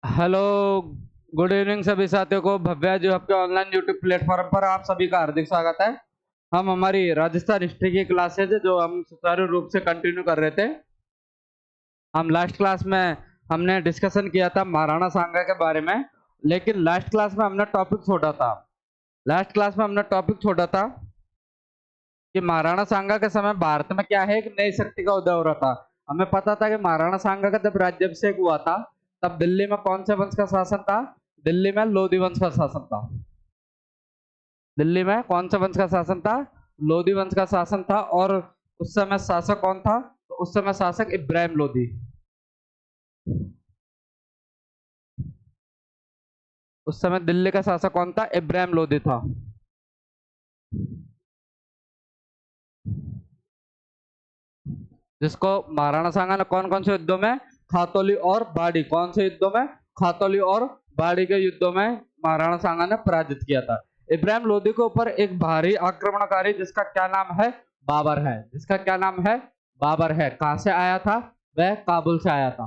Hello. Good evening सभी साथियों को। भव्या जो आपके ऑनलाइन यूट्यूब प्लेटफॉर्म पर आप सभी का हार्दिक स्वागत है। हम हमारी राजस्थान हिस्ट्री की क्लासेज जो हम सुचारू रूप से कंटिन्यू कर रहे थे। हम लास्ट क्लास में हमने डिस्कशन किया था महाराणा सांगा के बारे में, लेकिन लास्ट क्लास में हमने टॉपिक छोड़ा था। लास्ट क्लास में हमने टॉपिक छोड़ा था कि महाराणा सांगा के समय भारत में क्या है, एक नई शक्ति का उदय हो रहा था। हमें पता था कि महाराणा सांगा का जब राज्याभिषेक हुआ था तब दिल्ली में कौन से वंश का शासन था? दिल्ली में लोधी वंश का शासन था। दिल्ली में कौन से वंश का शासन था? लोधी वंश का शासन था। और उस समय शासक कौन था? तो उस समय शासक इब्राहिम लोधी। उस समय दिल्ली का शासक कौन था? इब्राहिम लोधी था। जिसको महाराणा सांगा ने कौन कौन से युद्धों में? खातौली और बाड़ी। कौन से युद्धों में? खातौली और बाड़ी के युद्धों में महाराणा सांगा ने पराजित किया था। इब्राहिम लोधी के ऊपर एक भारी आक्रमणकारी जिसका क्या नाम है? बाबर है। जिसका क्या नाम है? बाबर है। कहां से आया था? वह काबुल से आया था।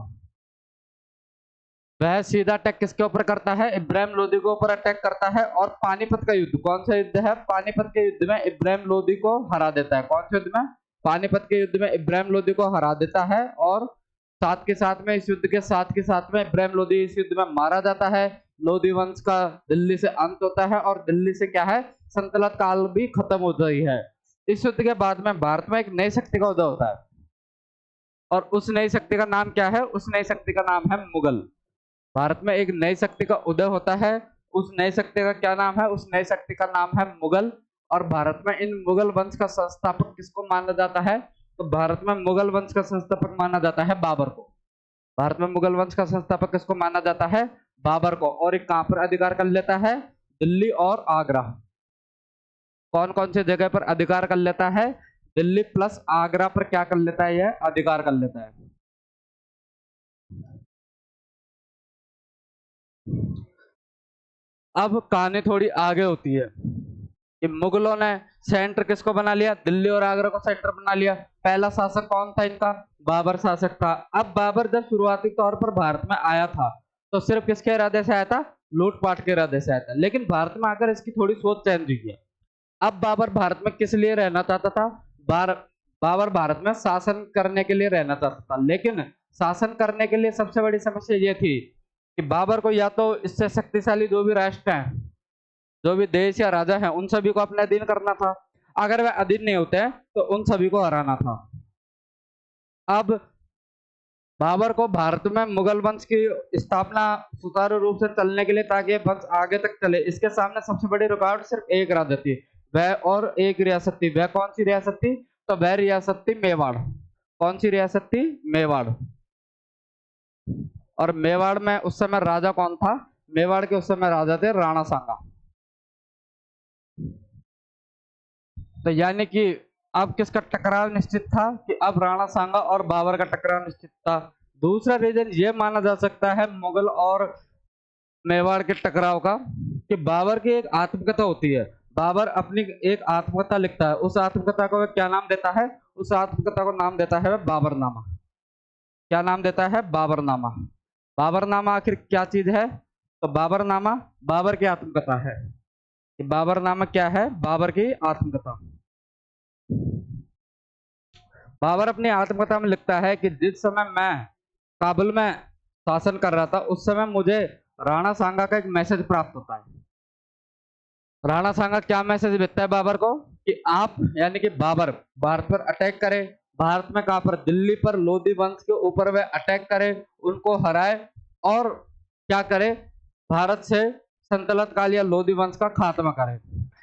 वह सीधा अटैक किसके ऊपर करता है? इब्राहिम लोधी के ऊपर अटैक करता है। और पानीपत का युद्ध, कौन सा युद्ध है? पानीपत के युद्ध में इब्राहिम लोधी को हरा देता है। कौन से युद्ध में? पानीपत के युद्ध में इब्राहिम लोधी को हरा देता है। और साथ के साथ में इस युद्ध के साथ के साथ में इब्राहिम लोधी इस युद्ध में मारा जाता है। लोधी वंश का दिल्ली से अंत होता है और दिल्ली से क्या है? संतलत काल भी खत्म हो गई है। इस युद्ध के बाद में भारत में एक नई शक्ति का उदय होता है। और उस नई शक्ति का नाम क्या है? उस नई शक्ति का नाम है मुगल। भारत में एक नई शक्ति का उदय होता है। उस नई शक्ति का क्या नाम है? उस नई शक्ति का नाम है मुगल। और भारत में इन मुगल वंश का संस्थापक किसको माना जाता है? तो भारत में मुगल वंश का संस्थापक माना जाता है बाबर को। भारत में मुगल वंश का संस्थापक किसको माना जाता है? बाबर को। और ये कहां पर अधिकार कर लेता है? दिल्ली और आगरा। कौन कौन से जगह पर अधिकार कर लेता है? दिल्ली प्लस आगरा पर क्या कर लेता है? यह अधिकार कर लेता है। अब कहानी थोड़ी आगे होती है कि मुगलों ने सेंटर किसको बना लिया? दिल्ली और आगरा को सेंटर बना लिया। पहला शासक कौन था इनका? बाबर शासक था। अब बाबर जब शुरुआती तौर पर भारत में आया था तो सिर्फ किसके इरादे से आया था? लूटपाट के इरादे से आया था। लेकिन भारत में आकर इसकी थोड़ी सोच चेंज हुई है। अब बाबर भारत में किस लिए रहना चाहता था? बाबर भारत में शासन करने के लिए रहना चाहता था। लेकिन शासन करने के लिए सबसे बड़ी समस्या ये थी कि बाबर को या तो इससे शक्तिशाली जो भी राष्ट्र हैं, जो भी देश या राजा हैं, उन सभी को अपने अधीन करना था। अगर वह अधीन नहीं होते तो उन सभी को हराना था। अब बाबर को भारत में मुगल वंश की स्थापना सुचारू रूप से चलने के लिए, ताकि ये वंश आगे तक चले, इसके सामने सबसे बड़ी रुकावट सिर्फ एक राजा थी, वह और एक रियासत थी। वह कौन सी रियासत थी? तो वह रियासत थी मेवाड़। कौन सी रियासत थी? मेवाड़। और मेवाड़ में उस समय राजा कौन था? मेवाड़ के उस समय राजा थे राणा सांगा। तो यानी कि अब किसका टकराव निश्चित था? कि अब राणा सांगा और बाबर का टकराव निश्चित था। दूसरा रीजन ये माना जा सकता है मुगल और मेवाड़ के टकराव का, कि बाबर की एक आत्मकथा होती है। बाबर अपनी एक आत्मकथा लिखता है। उस आत्मकथा को वह क्या नाम देता है? उस आत्मकथा को नाम देता है बाबरनामा। क्या नाम देता है? बाबरनामा। बाबरनामा आखिर क्या चीज है? तो बाबरनामा बाबर की आत्मकथा है। बाबरनामा क्या है? बाबर की आत्मकथा। बाबर अपनी आत्मकथा में लिखता है कि जिस समय मैं काबुल में शासन कर रहा था उस समय मुझे राणा सांगा का एक मैसेज प्राप्त होता है। राणा सांगा क्या मैसेज भेजता है बाबर को? कि आप यानी कि बाबर भारत पर अटैक करे। भारत में कहां पर? दिल्ली पर लोधी वंश के ऊपर वह अटैक करे, उनको हराए और क्या करे? भारत से संतलत काल या लोधी वंश का खात्मा करे।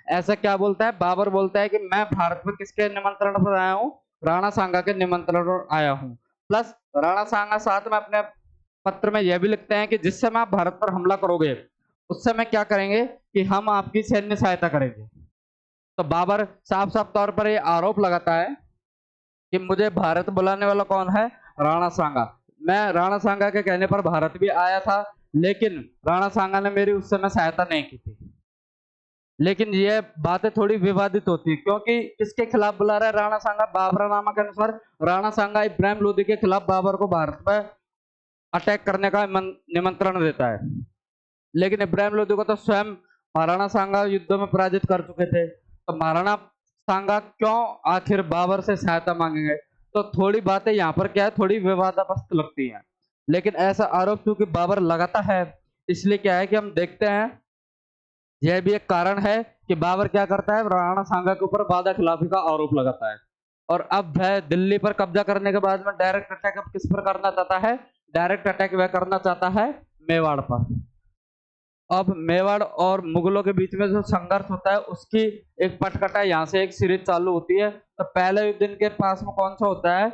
ऐसा क्या बोलता है? बाबर बोलता है कि मैं भारत में किसके निमंत्रण पर आया हूं? राणा सांगा के निमंत्रण पर आया हूं। प्लस राणा सांगा साथ में अपने पत्र में यह भी लिखते हैं कि जिस समय आप भारत पर हमला करोगे उस समय क्या करेंगे? कि हम आपकी सैन्य सहायता करेंगे। तो बाबर साफ साफ तौर पर यह आरोप लगाता है कि मुझे भारत बुलाने वाला कौन है? राणा सांगा। मैं राणा सांगा के कहने पर भारत भी आया था, लेकिन राणा सांगा ने मेरी उस समय सहायता नहीं की थी। लेकिन ये बातें थोड़ी विवादित होती है, क्योंकि किसके खिलाफ बुला रहा है राणा सांगा? बाबरनामा के अनुसार राणा सांगा इब्राहिम लोधी के खिलाफ बाबर को भारत में अटैक करने का निमंत्रण देता है। लेकिन इब्राहिम लोधी को तो स्वयं महाराणा सांगा युद्ध में पराजित कर चुके थे, तो महाराणा सांगा क्यों आखिर बाबर से सहायता मांगेंगे? तो थोड़ी बातें यहाँ पर क्या है, थोड़ी विवादास्पद लगती हैं, लेकिन ऐसा आरोप क्योंकि बाबर लगाता है, इसलिए क्या है कि हम देखते हैं यह भी एक कारण है कि बाबर क्या करता है, राणा सांगा के ऊपर वादा खिलाफी का आरोप लगाता है। और अब वह दिल्ली पर कब्जा करने के बाद में डायरेक्ट अटैक अब किस पर करना चाहता है? डायरेक्ट अटैक वह करना चाहता है मेवाड़ पर। अब मेवाड़ और मुगलों के बीच में जो संघर्ष होता है उसकी एक पटकथा यहाँ से एक सीरीज चालू होती है। तो पहले युद्ध इनके पास में कौन सा होता है?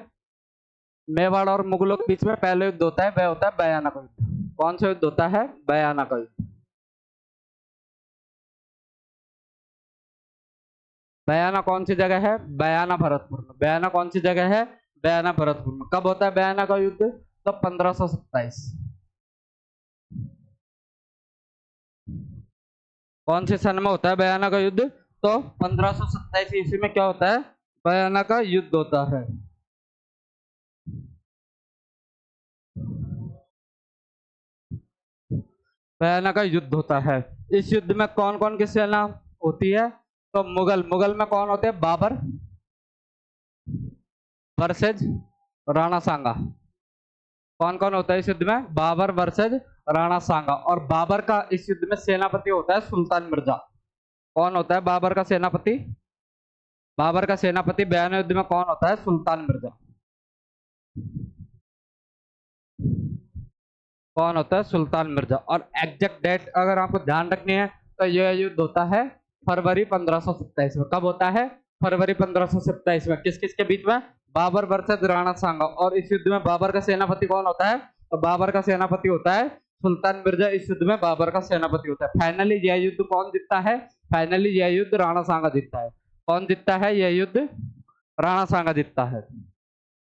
मेवाड़ और मुगलों के बीच में पहले युद्ध होता है, वह होता है बयाना का युद्ध। कौन सा युद्ध होता है? बयाना का युद्ध। बयाना कौन सी जगह है? बयाना भरतपुर में। बयाना कौन सी जगह है? बयाना भरतपुर में। कब होता है बयाना का युद्ध? तो 1527। कौन से सन में होता है बयाना का युद्ध? तो 1527 ईस्वी में क्या होता है? बयाना का युद्ध होता है। बयाना का युद्ध होता है। इस युद्ध में कौन कौन की सेना होती है? तो मुगल में कौन होते हैं? बाबर वर्सेज राणा सांगा। कौन कौन होता है इस युद्ध में? बाबर वर्सेज राणा सांगा। और बाबर का इस युद्ध में सेनापति होता है सुल्तान मिर्जा। कौन होता है बाबर का सेनापति? बाबर का सेनापति बयाना युद्ध में कौन होता है? सुल्तान मिर्जा। कौन होता है? सुल्तान मिर्जा। और एग्जैक्ट डेट अगर आपको ध्यान रखनी है तो यह युद्ध होता है फरवरी 1527 में। कब होता है? फरवरी 1527 में। किस किस के बीच में? बाबर वर्सेस राणा सांगा। और इस युद्ध में बाबर का सेनापति कौन होता है? तो बाबर का सेनापति होता है सुल्तान मिर्जा। इस युद्ध में बाबर का सेनापति होता है। फाइनली यह युद्ध कौन जीतता है? फाइनली यह युद्ध राणा सांगा जीतता है। कौन जीतता है यह युद्ध? राणा सांगा जीतता है।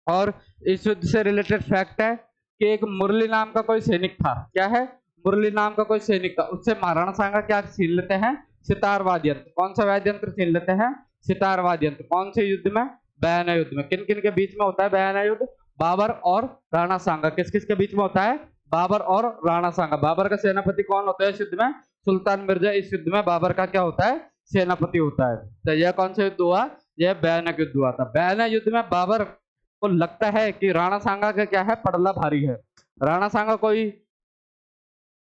और इस युद्ध से रिलेटेड फैक्ट है कि एक मुरली नाम का कोई सैनिक था। क्या है? मुरली नाम का कोई सैनिक था। उससे महाराणा सांगा क्या छीन लेते हैं? सितार वाद्य यंत्र। कौन सा वाद्य यंत्र छीन लेते हैं? सितार वाद्य यंत्र। कौन से युद्ध में? बयाना युद्ध में। किन किन के बीच में होता है बयाना युद्ध? बाबर और राणा सांगा। किस किस के बीच में होता है? बाबर और राणा सांगा। बाबर का सेनापति कौन होता है इस युद्ध में? सुल्तान मिर्जा। इस युद्ध में बाबर का क्या होता है? सेनापति होता है। तो यह कौन सा युद्ध हुआ? यह बयाना युद्ध हुआ था। बयाना युद्ध में बाबर को लगता है कि राणा सांगा का क्या है? पड़ला भारी है। राणा सांगा कोई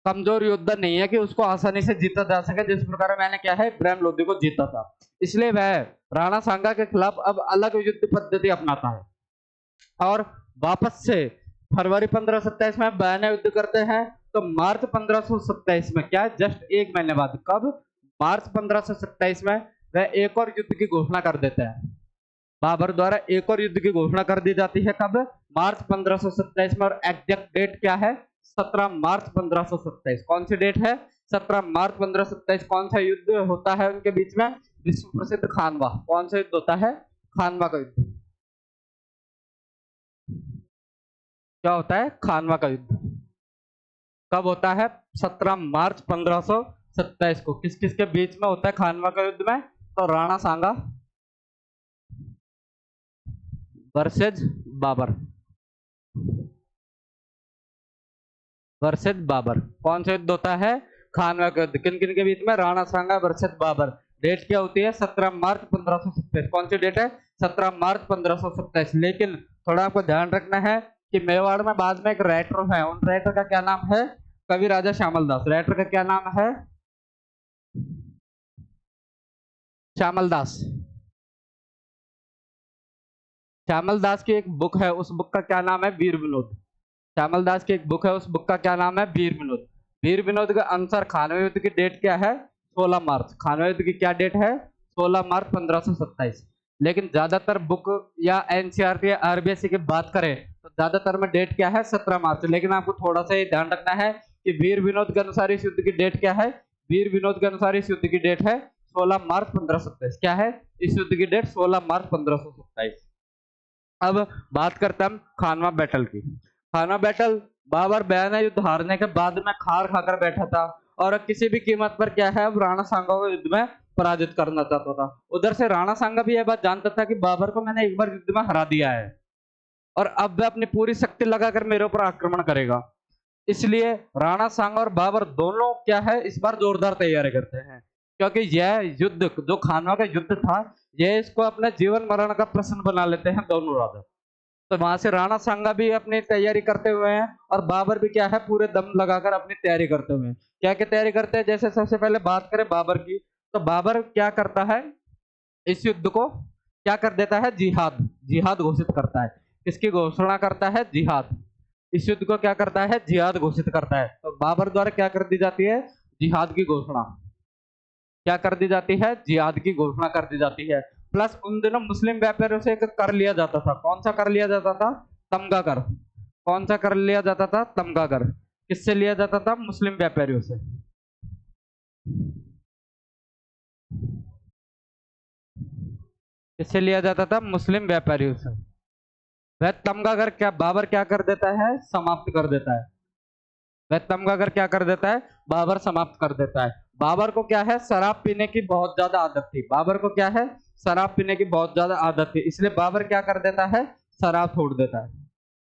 कमजोर योद्धा नहीं है कि उसको आसानी से जीता जा सके, जिस प्रकार मैंने क्या है इब्राहिम लोधी को जीता था। इसलिए वह राणा सांगा के खिलाफ अब अलग युद्ध पद्धति अपनाता है और वापस से फरवरी 1527 में बयाना युद्ध करते हैं। तो मार्च 1527 में क्या, जस्ट एक महीने बाद, कब? मार्च 1527 में वह एक और युद्ध की घोषणा कर देते हैं। बाबर द्वारा एक और युद्ध की घोषणा कर दी जाती है। कब? मार्च 1527 में। और एग्जैक्ट डेट क्या है? 17 मार्च 1527। कौन सी डेट है? 17 मार्च 1527। कौन सा युद्ध होता है उनके बीच में? विश्व प्रसिद्ध खानवा। कौन सा युद्ध होता है? खानवा का युद्ध। क्या होता है? खानवा का युद्ध। कब होता है? 17 मार्च 1527 को। किस किस के बीच में होता है खानवा का युद्ध में? तो राणा सांगा वर्सेज बाबर। वर्सेज बाबर। कौन सा युद्ध होता है? खानवा का युद्ध। किन किन के बीच में? राणा सांगा वर्सेज बाबर। डेट क्या होती है? 17 मार्च 1527। कौन सी डेट है? 17 मार्च 1527। लेकिन थोड़ा आपको ध्यान रखना है कि मेवाड़ में बाद में एक राइटर है। उन राइटर का क्या नाम है? कवि राजा श्यामल दास। राइटर का क्या नाम है? श्यामल दास। श्यामल दास की एक बुक है, उस बुक का क्या नाम है? वीर विनोद। श्यामल दास की एक बुक है, उस बुक का क्या नाम है? वीर विनोद। वीर विनोद के अनुसार खानवा युद्ध की डेट क्या है? 16 मार्च। खानवा युद्ध की क्या डेट है? 16 मार्च 1527। लेकिन ज्यादातर बुक या एनसीईआरटी या आरबीएससी की बात करें तो ज्यादातर में डेट क्या है? 17 मार्च। लेकिन आपको थोड़ा सा ये ध्यान रखना है कि वीर विनोद के अनुसार इस युद्ध की डेट क्या है? वीर विनोद के अनुसार इस युद्ध की डेट है 16 मार्च 1527। क्या है इस युद्ध की डेट? 16 मार्च 1527। अब बात करते हैं हम खानवा बैटल की। खानवा बैटल, बाबर बयाना युद्ध हारने के बाद में खार खाकर बैठा था और किसी भी कीमत पर क्या है, अब राणा सांगा को युद्ध में पराजित करना चाहता था। उधर से राणा सांगा भी यह बात जानता था कि बाबर को मैंने एक बार युद्ध में हरा दिया है, और अब वह अपनी पूरी शक्ति लगाकर मेरे ऊपर आक्रमण करेगा। इसलिए राणा सांगा और बाबर दोनों क्या है इस बार जोरदार तैयारी करते हैं, क्योंकि यह युद्ध जो खानवा का युद्ध था, यह इसको अपने जीवन मरण का प्रश्न बना लेते हैं दोनों राजा। तो वहां से राणा सांगा भी अपनी तैयारी करते हुए हैं और बाबर भी क्या है पूरे दम लगाकर अपनी तैयारी करते हुए हैं। क्या क्या तैयारी करते हैं, जैसे सबसे पहले बात करें बाबर की, तो बाबर क्या करता है, इस युद्ध को क्या कर देता है, जिहाद जिहाद घोषित करता है। किसकी घोषणा करता है, जिहाद। इस युद्ध को क्या करता है, जिहाद घोषित करता है। तो बाबर द्वारा क्या कर दी जाती है, जिहाद की घोषणा क्या कर दी जाती है, जिहाद की घोषणा कर दी जाती है। प्लस उन दिनों मुस्लिम व्यापारियों से एक कर लिया जाता था, कौन सा कर लिया जाता था, तमगा कर। कौन सा कर लिया जाता था, तमगा कर। किससे लिया जाता था, मुस्लिम व्यापारियों से। किससे लिया जाता था, मुस्लिम व्यापारियों से। वह तमगा कर क्या बाबर क्या कर देता है, समाप्त कर देता है। वह तमगा कर क्या कर देता है, बाबर समाप्त कर देता है। बाबर को क्या है, शराब पीने की बहुत ज्यादा आदत थी। बाबर को क्या है, शराब पीने की बहुत ज्यादा आदत थी, इसलिए बाबर क्या कर देता है, शराब छोड़ देता है।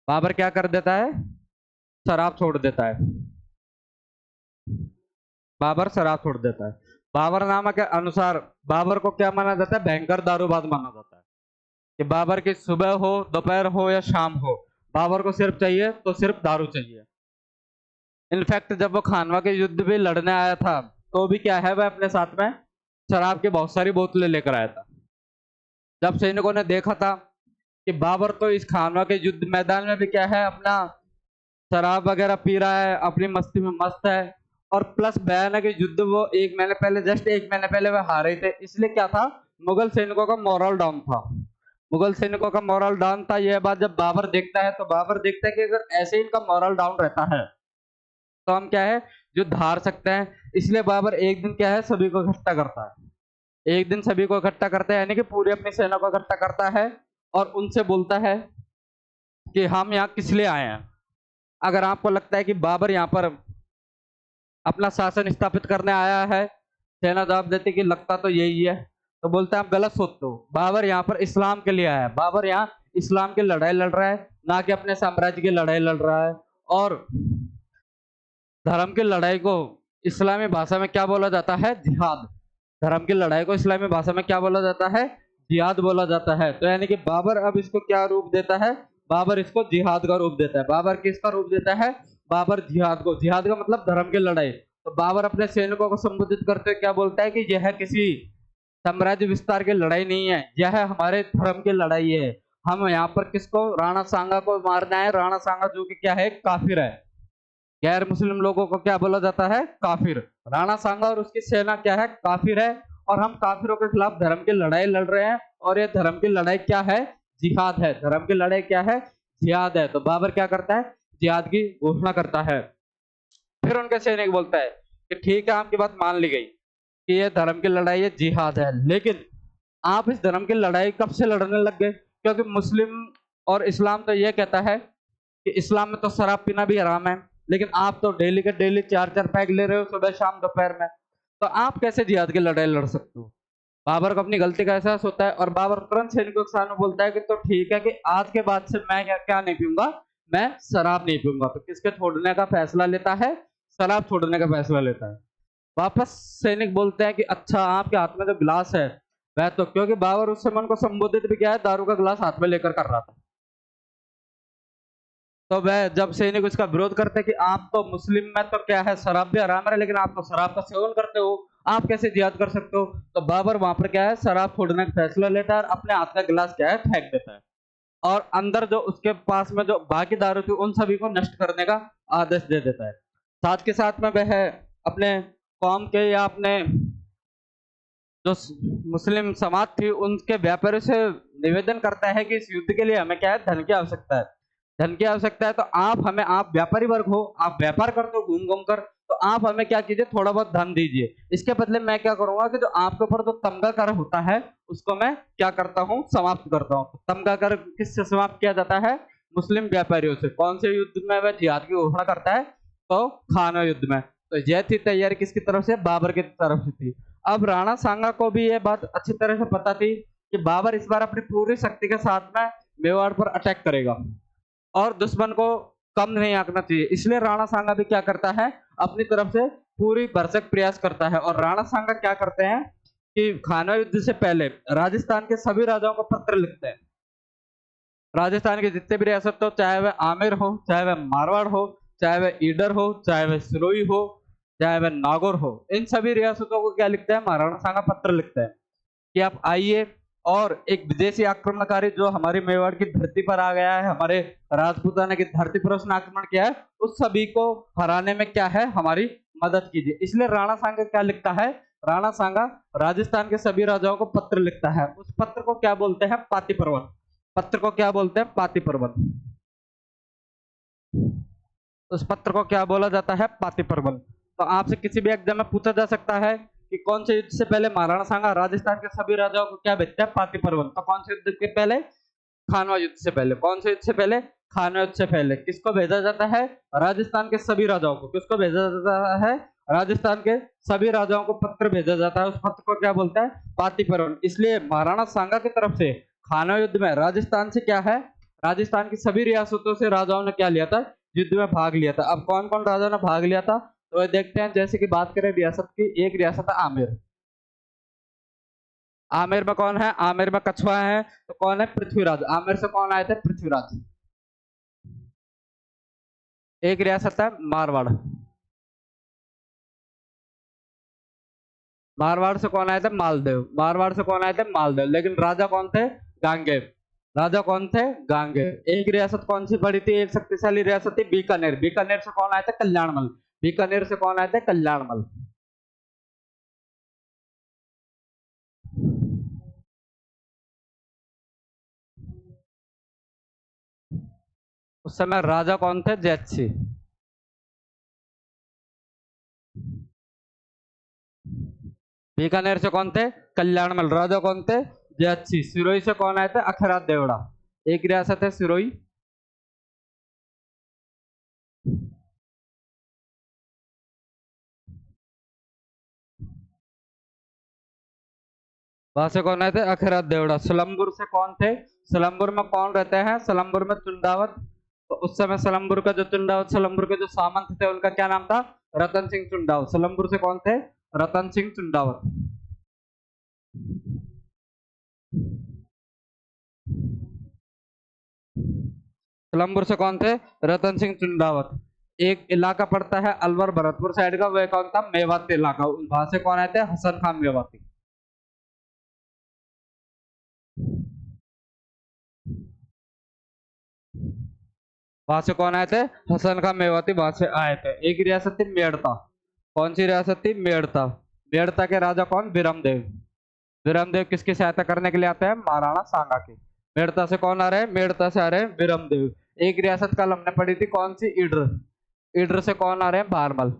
बाबर क्या कर देता है, शराब छोड़ देता है। बाबर शराब छोड़ देता है। बाबरनामा के अनुसार बाबर को क्या माना जाता है, भयंकर दारूबाज माना जाता है। कि बाबर की सुबह हो, दोपहर हो या शाम हो, बाबर को सिर्फ चाहिए तो सिर्फ दारू चाहिए। इनफैक्ट जब वो खानवा के युद्ध भी लड़ने आया था, तो भी क्या है, वह अपने साथ में शराब की बहुत सारी बोतलें लेकर आया था। जब सैनिकों ने देखा था कि बाबर तो इस खानवा के युद्ध मैदान में भी क्या है, अपना शराब वगैरह पी रहा है, अपनी मस्ती में मस्त है, और प्लस बयाना के युद्ध वो एक महीने पहले, जस्ट एक महीने पहले वह हारे थे, इसलिए क्या था, मुगल सैनिकों का मोरल डाउन था। मुगल सैनिकों का मोरल डाउन था। यह बात जब बाबर देखता है, तो बाबर देखता है कि अगर ऐसे ही इनका मोरल डाउन रहता है तो हम क्या है, युद्ध हार सकते हैं। इसलिए बाबर एक दिन क्या है, सभी को इकट्ठा करता है। एक दिन सभी को इकट्ठा करता है, यानी कि पूरी अपनी सेना को इकट्ठा करता है और उनसे बोलता है कि हम यहाँ किस लिए आए हैं। अगर आपको लगता है कि बाबर यहाँ पर अपना शासन स्थापित करने आया है, सेना जवाब देती कि लगता तो यही है, तो बोलते हैं आप गलत सोचते हो, बाबर यहाँ पर इस्लाम के लिए आया है। बाबर यहाँ इस्लाम की लड़ाई लड़ रहा है, ना कि अपने साम्राज्य की लड़ाई लड़ रहा है। और धर्म की लड़ाई को इस्लामी भाषा में क्या बोला जाता है, जिहाद। धर्म की लड़ाई को इस्लामी भाषा में क्या बोला जाता है, जिहाद बोला जाता है। तो यानी कि बाबर अब इसको क्या रूप देता है, बाबर इसको जिहाद का रूप देता है। बाबर किसका रूप देता है, बाबर जिहाद को। जिहाद का मतलब धर्म की लड़ाई। तो बाबर अपने सैनिकों को संबोधित करते हुए क्या बोलता है कि यह किसी साम्राज्य विस्तार की लड़ाई नहीं है, यह हमारे धर्म की लड़ाई है। हम यहाँ पर किसको, राणा सांगा को मारना है। राणा सांगा जो कि क्या है, काफिर है। गैर मुस्लिम लोगों को क्या बोला जाता है, काफिर। राणा सांगा और उसकी सेना क्या है, काफिर है। और हम काफिरों के खिलाफ धर्म की लड़ाई लड़ रहे हैं, और ये धर्म की लड़ाई क्या है, जिहाद है। धर्म की लड़ाई क्या है, जिहाद है। तो बाबर क्या करता है, जिहाद की घोषणा करता है। फिर उनके सैनिक बोलता है कि ठीक है, आपकी बात मान ली गई कि ये धर्म की लड़ाई है, जिहाद है, लेकिन आप इस धर्म की लड़ाई कब से लड़ने लग गए? क्योंकि मुस्लिम और इस्लाम तो ये कहता है कि इस्लाम में तो शराब पीना भी हराम है, लेकिन आप तो डेली के डेली 4-4 पैग ले रहे हो, सुबह शाम दोपहर में, तो आप कैसे जिहाद की लड़ाई लड़ सकते हो? बाबर को अपनी गलती का एहसास होता है और बाबर तुरंत सैनिकों के सामने बोलता है कि तो ठीक है कि आज के बाद से मैं क्या नहीं पीऊंगा, मैं शराब नहीं पीऊंगा। तो किसके छोड़ने का फैसला लेता है, शराब छोड़ने का फैसला लेता है। वापस सैनिक बोलते हैं कि अच्छा, आपके हाथ में जो गिलास है वह तो, क्योंकि बाबर उस समय उनको संबोधित भी किया है, दारू का गिलास हाथ में लेकर कर रहा था। तो वह जब सैनिक उसका विरोध करते हैं कि आप तो मुस्लिम में तो क्या है, शराब भी हराम है, लेकिन आप तो शराब का सेवन करते हो, आप कैसे जिहाद कर सकते हो? तो बाबर वहां पर क्या है, शराब छोड़ने का फैसला लेता है और अपने हाथ का गिलास क्या है, फेंक देता है। और अंदर जो उसके पास में जो बाकी दारू थी, उन सभी को नष्ट करने का आदेश दे देता है। साथ के साथ में वह अपने कौम के या अपने जो मुस्लिम समाज थी उनके व्यापारियों से निवेदन करता है कि इस युद्ध के लिए हमें क्या है, धन की आवश्यकता है। धन की आवश्यकता है, तो आप हमें, आप व्यापारी वर्ग हो, आप व्यापार करते हो घूम घूम कर, तो आप हमें क्या कीजिए, थोड़ा बहुत धन दीजिए। इसके बदले मैं क्या करूंगा कि जो आपके ऊपर जो तमगा कर होता है उसको मैं क्या करता हूँ, समाप्त करता हूँ। तमगा कर किससे समाप्त किया जाता है, मुस्लिम व्यापारियों से। कौन से युद्ध में वह जिहाद की घोषणा करता है, तो खानवा युद्ध में। तो यह थी तैयारी किसकी तरफ से, बाबर की तरफ से थी। अब राणा सांगा को भी यह बात अच्छी तरह से पता थी कि बाबर इस बार अपनी पूरी शक्ति के साथ में मेवाड़ पर अटैक करेगा और दुश्मन को कम नहीं आंकना चाहिए। इसलिए राणा सांगा भी क्या करता है, अपनी तरफ से पूरी भरसक प्रयास करता है। और राणा सांगा क्या करते हैं कि खानवा युद्ध से पहले राजस्थान के सभी राजाओं को पत्र लिखते हैं। राजस्थान के जितने भी रियासत हो, चाहे वह आमेर हो, चाहे वह मारवाड़ हो, चाहे वह ईडर हो, चाहे वह सिरोही हो, चाहे वह नागौर हो, इन सभी रियासतों को क्या लिखते हैं, महाराणा सांगा पत्र लिखते हैं कि आप आइए और एक विदेशी आक्रमणकारी जो हमारी मेवाड़ की धरती पर आ गया है, हमारे राजपूताना की धरती पर उसने आक्रमण किया है, उस सभी को हराने में क्या है, हमारी मदद कीजिए। इसलिए राणा सांगा क्या लिखता है, राणा सांगा राजस्थान के सभी राजाओं को पत्र लिखता है। उस पत्र को क्या बोलते हैं, पाती पर्वन। पत्र को क्या बोलते हैं, पाती पर्वन। उस पत्र को क्या बोला जाता है, पाती पर्वन। तो आपसे किसी भी एग्जाम में पूछा जा सकता है कि कौन से युद्ध से पहले महाराणा सांगा राजस्थान के सभी राजाओं को क्या भेजता है, पाती पर्वन। तो कौन से युद्ध के पहले, खानवा युद्ध से पहले। कौन से युद्ध से पहले, खानवा युद्ध से पहले। किसको भेजा जाता है, राजस्थान के सभी राजाओं को। किसको भेजा जाता है, राजस्थान के सभी राजाओं को पत्र भेजा जाता है। उस पत्र को क्या बोलता है, पाती पर्वन। इसलिए महाराणा सांगा की तरफ से खानवा युद्ध में राजस्थान से क्या है, राजस्थान की सभी रियासतों से राजाओं ने क्या लिया था, युद्ध में भाग लिया था। अब कौन कौन राजाओं ने भाग लिया था, तो देखते हैं। जैसे कि बात करें रियासत की, एक रियासत है आमेर। आमेर में कौन है, आमेर में कछुआ है, तो कौन है, पृथ्वीराज। आमेर से कौन आए थे, पृथ्वीराज। एक रियासत है मारवाड़। मारवाड़ से कौन आए थे, मालदेव। मारवाड़ से कौन आए थे, मालदेव। लेकिन राजा कौन थे, गांगेय। राजा कौन थे, गांगेय। एक रियासत कौन सी पड़ी थी, एक शक्तिशाली रियासत थी बीकानेर। बीकानेर से कौन आए थे, कल्याणमल। बीकानेर से कौन आए थे, कल्याणमल। उस समय राजा कौन थे, जैतसी। बीकानेर से कौन थे, कल्याणमल। राजा कौन थे, जैतसी। सिरोही से कौन आए थे, अखरात देवड़ा। एक रियासत है सिरोही। वहां से कौन आए थे, अखरात देवड़ा। सलमपुर से कौन थे, सलमपुर में कौन रहते हैं, सलमपुर में चुंडावत। तो उस समय सलमपुर का जो चुंडावत, सलमपुर के जो सामंत थे, उनका क्या नाम था, रतन सिंह चुंडावत। सलमपुर से कौन थे, रतन सिंह चुंडावत। सलमपुर से कौन थे, रतन सिंह चुंडावत। एक इलाका पड़ता है अलवर भरतपुर साइड का, वह कौन था, मेवाती इलाका। वहां से कौन आए थे, हसन खान मेवाती। वहां से कौन आए थे, हसन खान मेवाती वहां से आए थे। एक रियासत थी मेड़ता। कौन सी रियासत थी, मेड़ता। मेड़ता के राजा कौन, बिरमदेव। बिरमदेव किसकी सहायता करने के लिए आते हैं, महाराणा सांगा की। मेड़ता से कौन आ रहे हैं, मेड़ता से आ रहे हैं बिरमदेव। एक रियासत कल हमने पढ़ी थी, कौन सी, ईडर। ईडर से कौन आ रहे हैं, भारमल।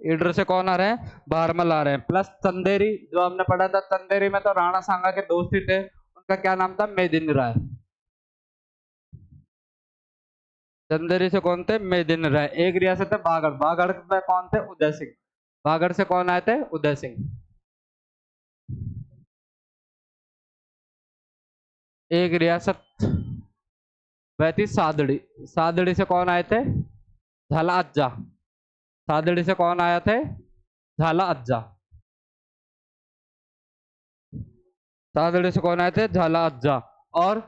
ईडर से कौन आ रहे हैं, भारमल आ रहे हैं। प्लस चंदेरी, जो हमने पढ़ा था, चंदेरी में तो राणा सांगा के दोस्त ही थे, उनका क्या नाम था, मेदिनी राय। चंदेरी से कौन थे, मेदिनी राय। एक रियासत है बागड़। बागड़ में कौन थे, उदय सिंह। बागड़ से कौन आए थे, उदय सिंह। एक रियासत वह थी सादड़ी। सादड़ी से कौन आए थे, झाला अज्जा। सादड़ी से कौन आया थे, झाला अज्जा। सादड़ी से कौन आए थे, झाला अज्जा। और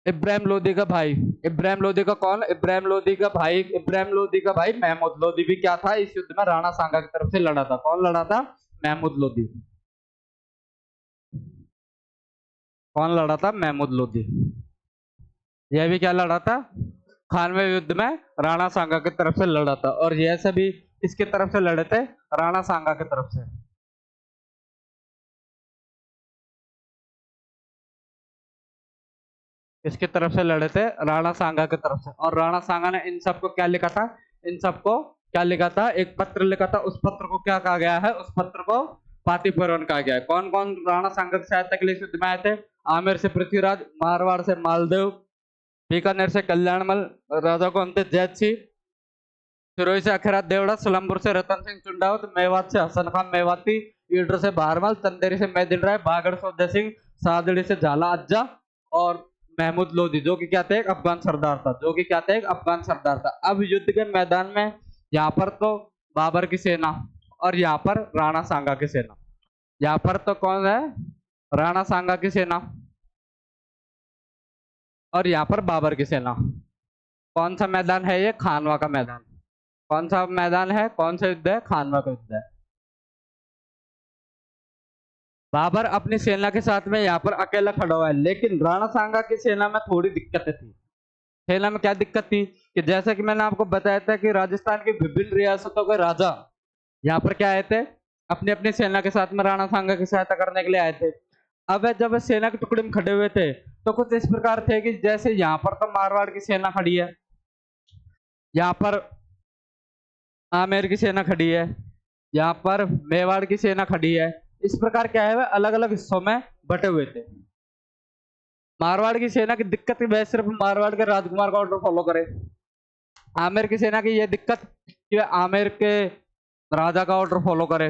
इब्राहिम लोदी का भाई, इब्राहिम लोदी का कौन, इब्राहिम लोदी का भाई, इब्राहिम लोदी का भाई महमूद लोदी भी क्या था, इस युद्ध में राणा सांगा की तरफ से लड़ा था। कौन लड़ा था, महमूद लोदी। कौन लड़ा था, महमूद लोदी। यह भी क्या लड़ा था, खानवे युद्ध में राणा सांगा की तरफ से लड़ा था। और यह सभी किसकी तरफ से लड़े थे, राणा सांगा की तरफ से। किसकी तरफ से लड़े थे, राणा सांगा की तरफ से। और राणा सांगा ने इन सबको क्या लिखा था, इन सबको क्या लिखा था, एक पत्र लिखा था। उस पत्र को क्या कहा गया है, उस पत्र को पाती पर्वन कहा गया है। कौन कौन राणा सांगा की सहायता के लिए युद्ध में आए थे, आमेर से पृथ्वीराज, मारवाड़ से मालदेव, बीकानेर से कल्याणमल, राजा कौन थे, जैत सिंह, सिरोही से अखरात देवड़ा, सलमपुर से रतन सिंह चुंडावत, मेवात से हसन खान मेवाती, ईडर से भारमल, चंदेरी से मेदिनी राय, बागड़ से उदय सिंह, सादड़ी से झाला अज्जा और महमूद लोधी, जो कि क्या थे, एक अफगान सरदार था, जो कि क्या थे, एक अफगान सरदार था। अब युद्ध के मैदान में यहाँ पर तो बाबर की सेना और यहाँ पर राणा सांगा की सेना। यहाँ पर तो कौन है, राणा सांगा की सेना और यहाँ पर बाबर की सेना। कौन सा मैदान है ये, खानवा का मैदान। कौन सा मैदान है, कौन सा युद्ध है, खानवा का युद्ध है। बाबर अपनी सेना के साथ में यहाँ पर अकेला खड़ा हुआ है, लेकिन राणा सांगा की सेना में थोड़ी दिक्कतें थी। सेना में क्या दिक्कत थी कि जैसे कि मैंने आपको बताया था कि राजस्थान की विभिन्न रियासतों के राजा यहाँ पर क्या आए थे, अपनी अपनी सेना के साथ में राणा सांगा की सहायता करने के लिए आए थे। अब जब वे सेना के टुकड़े में खड़े हुए थे तो कुछ इस प्रकार थे कि जैसे यहाँ पर तो मारवाड़ की सेना खड़ी है, यहाँ पर आमेर की सेना खड़ी है, यहाँ पर मेवाड़ की सेना खड़ी है। इस प्रकार क्या है, वे अलग अलग हिस्सों में बटे हुए थे। मारवाड़ की सेना की दिक्कत वह सिर्फ मारवाड़ के राजकुमार का ऑर्डर फॉलो करे। आमेर की सेना की यह दिक्कत कि वह आमेर के राजा का ऑर्डर फॉलो करे।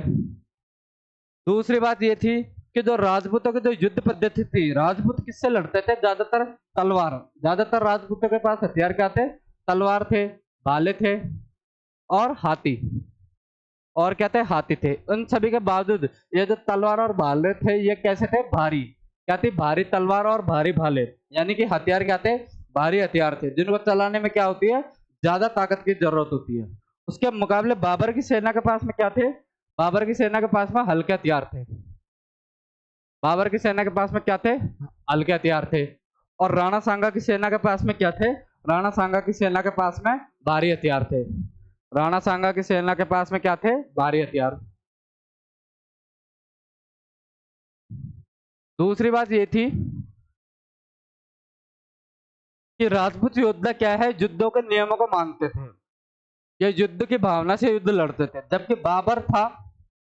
दूसरी बात यह थी कि जो राजपूतों की जो युद्ध पद्धति थी, राजपूत किससे लड़ते थे, ज्यादातर तलवार। ज्यादातर राजपूतों के पास हथियार क्या थे, तलवार थे, भाले थे और हाथी। और क्या थे, हाथी थे। उन सभी के बावजूद ये जो तलवार और भाले थे ये कैसे थे, भारी। क्या थी, भारी तलवार और भारी भाले, यानी कि हथियार क्या थे, भारी हथियार थे, जिनको चलाने में क्या होती है, ज्यादा ताकत की जरूरत होती है। उसके मुकाबले बाबर की सेना के पास में क्या थे, बाबर की सेना के पास में हल्के हथियार थे। बाबर की सेना के पास में क्या थे, हल्के हथियार थे। और राणा सांगा की सेना के पास में क्या थे, राणा सांगा की सेना के पास में भारी हथियार थे। राणा सांगा की सेना के पास में क्या थे, भारी हथियार। दूसरी बात ये थी कि राजपूत योद्धा क्या है, युद्धों के नियमों को मानते थे। ये युद्ध की भावना से युद्ध लड़ते थे, जबकि बाबर था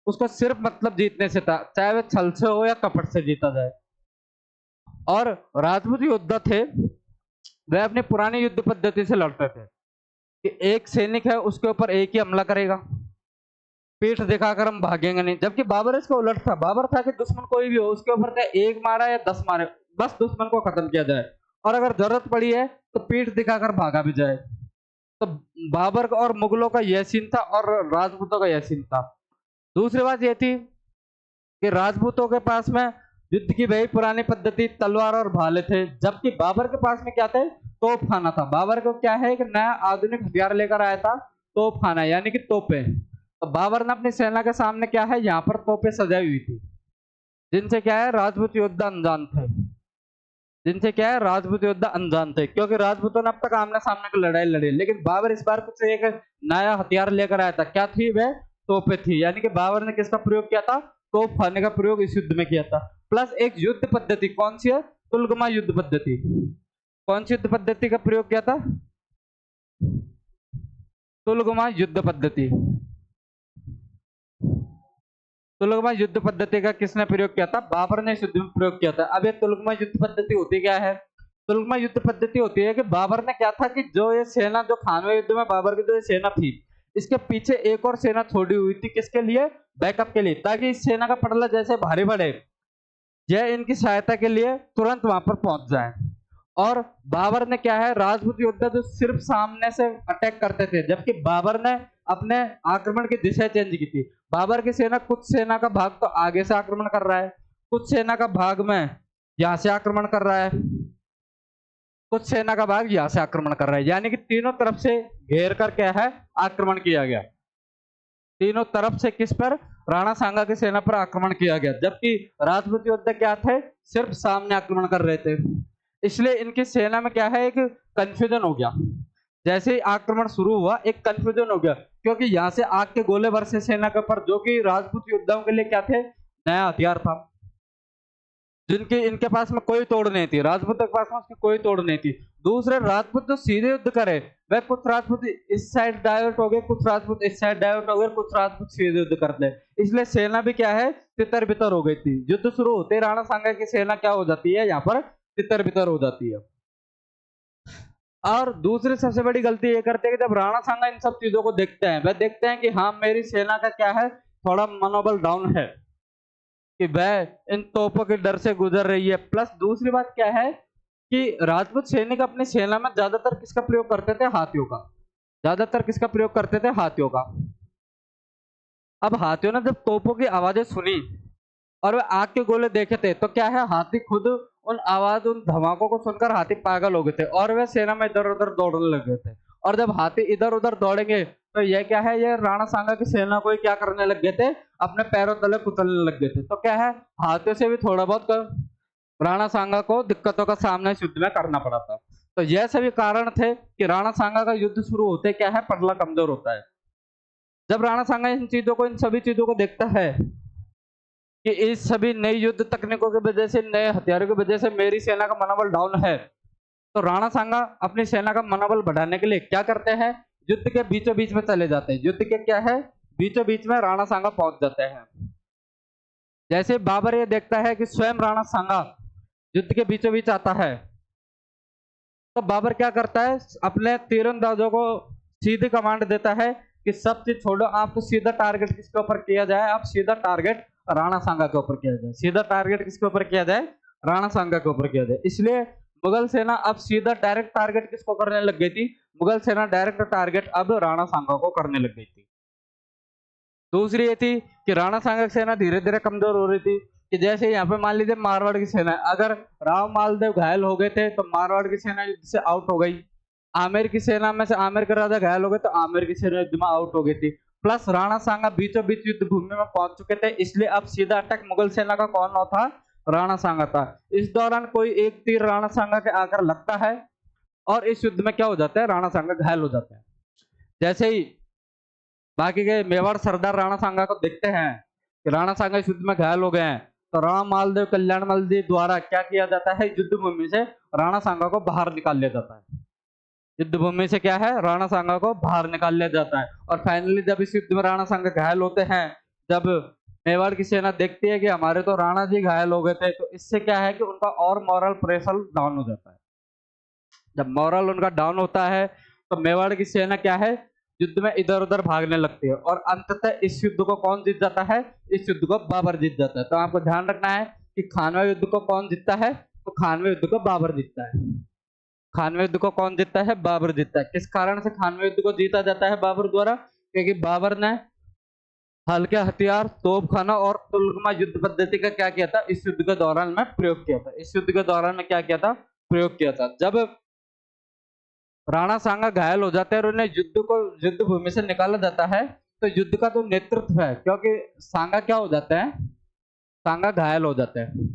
उसको सिर्फ मतलब जीतने से था, चाहे वह छल से हो या कपट से जीता जाए। और राजपूत योद्धा थे वह अपनी पुरानी युद्ध पद्धति से लड़ते थे कि एक सैनिक है उसके ऊपर एक ही हमला करेगा, पीठ दिखाकर हम भागेंगे नहीं। जबकि बाबर इसका उलट था, बाबर था कि दुश्मन कोई भी हो उसके ऊपर चाहे एक मारा या 10 मारे, बस दुश्मन को खत्म किया जाए, और अगर जरूरत पड़ी है तो पीठ दिखाकर भागा भी जाए। तो बाबर का और मुगलों का यह सीन था और राजपूतों का यह सीन था। दूसरी बात यह थी कि राजपूतों के पास में युद्ध की वही पुरानी पद्धति तलवार और भाले थे, जबकि बाबर के पास में क्या थे, तोप खाना था। बाबर को क्या है, एक नया आधुनिक हथियार लेकर आया था, तोप खाना, यानी कि तोपे। तो बाबर ने अपनी सेना के सामने क्या है, यहाँ पर तोपे सजाई हुई थी, जिनसे क्या है, राजपूत योद्धा अनजान थे, जिनसे क्या है, राजपूत योद्धा अनजान थे, क्योंकि राजपूतों ने अब तक आमने सामने की लड़ाई लड़ी, लेकिन बाबर इस बार कुछ एक नया हथियार लेकर आया था। क्या थी वह, तोपे थी। यानी कि बाबर ने किसका प्रयोग किया था, तोप खाने का प्रयोग इस युद्ध में किया था। प्लस एक युद्ध पद्धति, कौन सी है, तुलगमा युद्ध पद्धति। कौन सी युद्ध पद्धति का प्रयोग किया था, तुलगमा युद्ध पद्धति। तुलगमा युद्ध पद्धति का किसने प्रयोग किया था, बाबर ने इस युद्ध में प्रयोग किया था। अब ये तुलगमा युद्ध पद्धति होती क्या है, तुलगमा युद्ध पद्धति होती है कि बाबर ने क्या था कि जो ये सेना, जो खानवे युद्ध में बाबर की जो ये सेना थी, इसके पीछे एक और सेना छोड़ी हुई थी, किसके लिए, बैकअप के लिए, ताकि इस सेना का पटला जैसे भारी बढ़े यह इनकी सहायता के लिए तुरंत वहां पर पहुंच जाए। और बाबर ने क्या है, राजपूत योद्धा जो सिर्फ सामने से अटैक करते थे, जबकि बाबर ने अपने आक्रमण की दिशा चेंज की थी। बाबर की सेना, कुछ सेना का भाग तो आगे से आक्रमण कर रहा है, कुछ सेना का भाग में यहां से आक्रमण कर रहा है, कुछ सेना का भाग यहां से आक्रमण कर रहा है, यानी कि तीनों तरफ से घेर कर क्या है, आक्रमण किया गया। तीनों तरफ से किस पर, राणा सांगा की सेना पर आक्रमण किया गया, जबकि राजपूत योद्धा क्या थे, सिर्फ सामने आक्रमण कर रहे थे। इसलिए इनकी सेना में क्या है, एक कंफ्यूजन हो गया। जैसे ही आक्रमण शुरू हुआ एक कंफ्यूजन हो गया, क्योंकि यहाँ से आग के गोले बरसे सेना के ऊपर, जो कि राजपूत योद्धाओं के लिए क्या थे, नया हथियार था, जिनकी इनके पास में कोई तोड़ नहीं थी, राजपूतों के पास में उसकी कोई तोड़ नहीं थी। दूसरे राजपूत जो सीधे युद्ध करे, वह कुछ राजपूत इस साइड डाइवर्ट हो गए, कुछ राजपूत इस साइड डाइवर्ट हो गए, कुछ राजपूत सीधे युद्ध करते, इसलिए सेना भी क्या है, तितर बितर हो गई थी। युद्ध शुरू होते राणा सांगा की सेना क्या हो जाती है, यहाँ पर तितर बितर हो जाती है। और दूसरी सबसे बड़ी गलती ये करते हैं कि जब राणा सांगा इन सब चीजों को देखते हैं, वह देखते हैं कि हाँ मेरी सेना का क्या है, थोड़ा मनोबल डाउन है, कि वह इन तोपों के डर से गुजर रही है। प्लस दूसरी बात क्या है कि राजपूत सैनिक अपनी सेना में ज्यादातर किसका प्रयोग करते थे? हाथियों का। ज्यादातर किसका प्रयोग करते थे? हाथियों का। अब हाथियों ने जब तोपों की आवाजें सुनी और वे आग के गोले देखे थे, तो क्या है, हाथी खुद उन आवाज, उन धमाकों को सुनकर हाथी पागल हो गए थे और वे सेना में इधर उधर दौड़ने लग गए थे। और जब हाथी इधर उधर दौड़ेंगे तो यह क्या है, ये राणा सांगा की सेना को ही क्या करने लग गए थे? अपने पैरों तले कुचलने लग गए थे। तो क्या है, हाथियों से भी थोड़ा बहुत राणा सांगा को दिक्कतों का सामना इस युद्ध में करना पड़ा था। तो यह सभी कारण थे कि राणा सांगा का युद्ध शुरू होते क्या है, पटला कमजोर होता है। जब राणा सांगा इन चीजों को, इन सभी चीजों को देखता है कि इस सभी नई युद्ध तकनीकों की वजह से, नए हथियारों की वजह से मेरी सेना का मनोबल डाउन है, तो राणा सांगा अपनी सेना का मनोबल बढ़ाने के लिए क्या करते हैं? युद्ध के बीचों बीच में चले जाते हैं। युद्ध के क्या है, बीचों बीच में राणा सांगा पहुंच जाते हैं। जैसे बाबर ये देखता है कि स्वयं राणा सांगा युद्ध के बीचों बीच आता है, तो बाबर क्या करता है, अपने तीरंदाजों को सीधी कमांड देता है कि सब चीज छोड़ो, आपको सीधा टारगेट किसके ऊपर किया जाए? आप सीधा टारगेट राणा सांगा के ऊपर किया जाए। सीधा टारगेट किसके ऊपर किया जाए? राणा सांगा के ऊपर किया जाए। इसलिए मुगल सेना अब सीधा डायरेक्ट टारगेट किसको करने लग गई थी? मुगल सेना डायरेक्ट टारगेट अब राणा सांगा को करने लग गई थी। दूसरी ये थी कि राणा सांगा की सेना धीरे धीरे कमजोर हो रही थी। कि जैसे यहाँ पे मान लीजिए मारवाड़ की सेना, अगर राव मालदेव घायल हो गए थे तो मारवाड़ की सेना युद्ध से आउट हो गई। आमेर की सेना में से आमेर के राजा घायल हो गए तो आमेर की सेना युद्ध में आउट हो गई थी। प्लस राणा सांगा बीचों बीच युद्ध भूमि में पहुंच चुके थे, इसलिए अब सीधा अटैक मुगल सेना का कौन था? राणा सांगा था। इस दौरान कोई एक तीर राणा सांगा के आकर लगता है और इस युद्ध में क्या हो जाता है? राणा सांगा घायल हो जाता है। जैसे ही बाकी के मेवाड़ सरदार राणा सांगा को देखते हैं कि राणा सांगा इस युद्ध में घायल हो गए हैं, तो राम मालदेव, कल्याण मालदेव द्वारा क्या किया जाता है? युद्ध भूमि से राणा सांगा को बाहर निकाल लिया जाता है। युद्ध भूमि से क्या है, राणा सांगा को बाहर निकाल लिया जाता है। और फाइनली जब इस युद्ध में राणा सांगा घायल होते हैं, जब मेवाड़ की सेना देखती है कि हमारे तो राणा जी घायल हो गए थे, तो इससे क्या है कि उनका और मॉरल प्रेशर डाउन हो जाता है। जब मॉरल उनका डाउन होता है तो मेवाड़ की सेना क्या है, युद्ध में इधर उधर भागने लगती है और अंततः इस युद्ध को कौन जीत जाता है? इस युद्ध को बाबर जीत जाता है। तो आपको ध्यान रखना है कि खानवा युद्ध को कौन जीतता है? तो खानवा युद्ध को बाबर जीतता है। खानवा युद्ध को कौन जीतता है? बाबर जीतता है। किस कारण से खानवा युद्ध को जीता जाता है बाबर द्वारा? क्योंकि बाबर ने हल्के हथियार, तोपखाना और तुलगमा युद्ध पद्धति का क्या किया था? इस युद्ध के दौरान में प्रयोग किया था। इस युद्ध के दौरान में क्या किया था? प्रयोग किया था। जब राणा सांगा घायल हो जाते हैं और उन्हें युद्ध भूमि से निकाला जाता है, तो युद्ध का जो नेतृत्व है, क्योंकि सांगा क्या हो जाता है, सांगा घायल हो जाता है,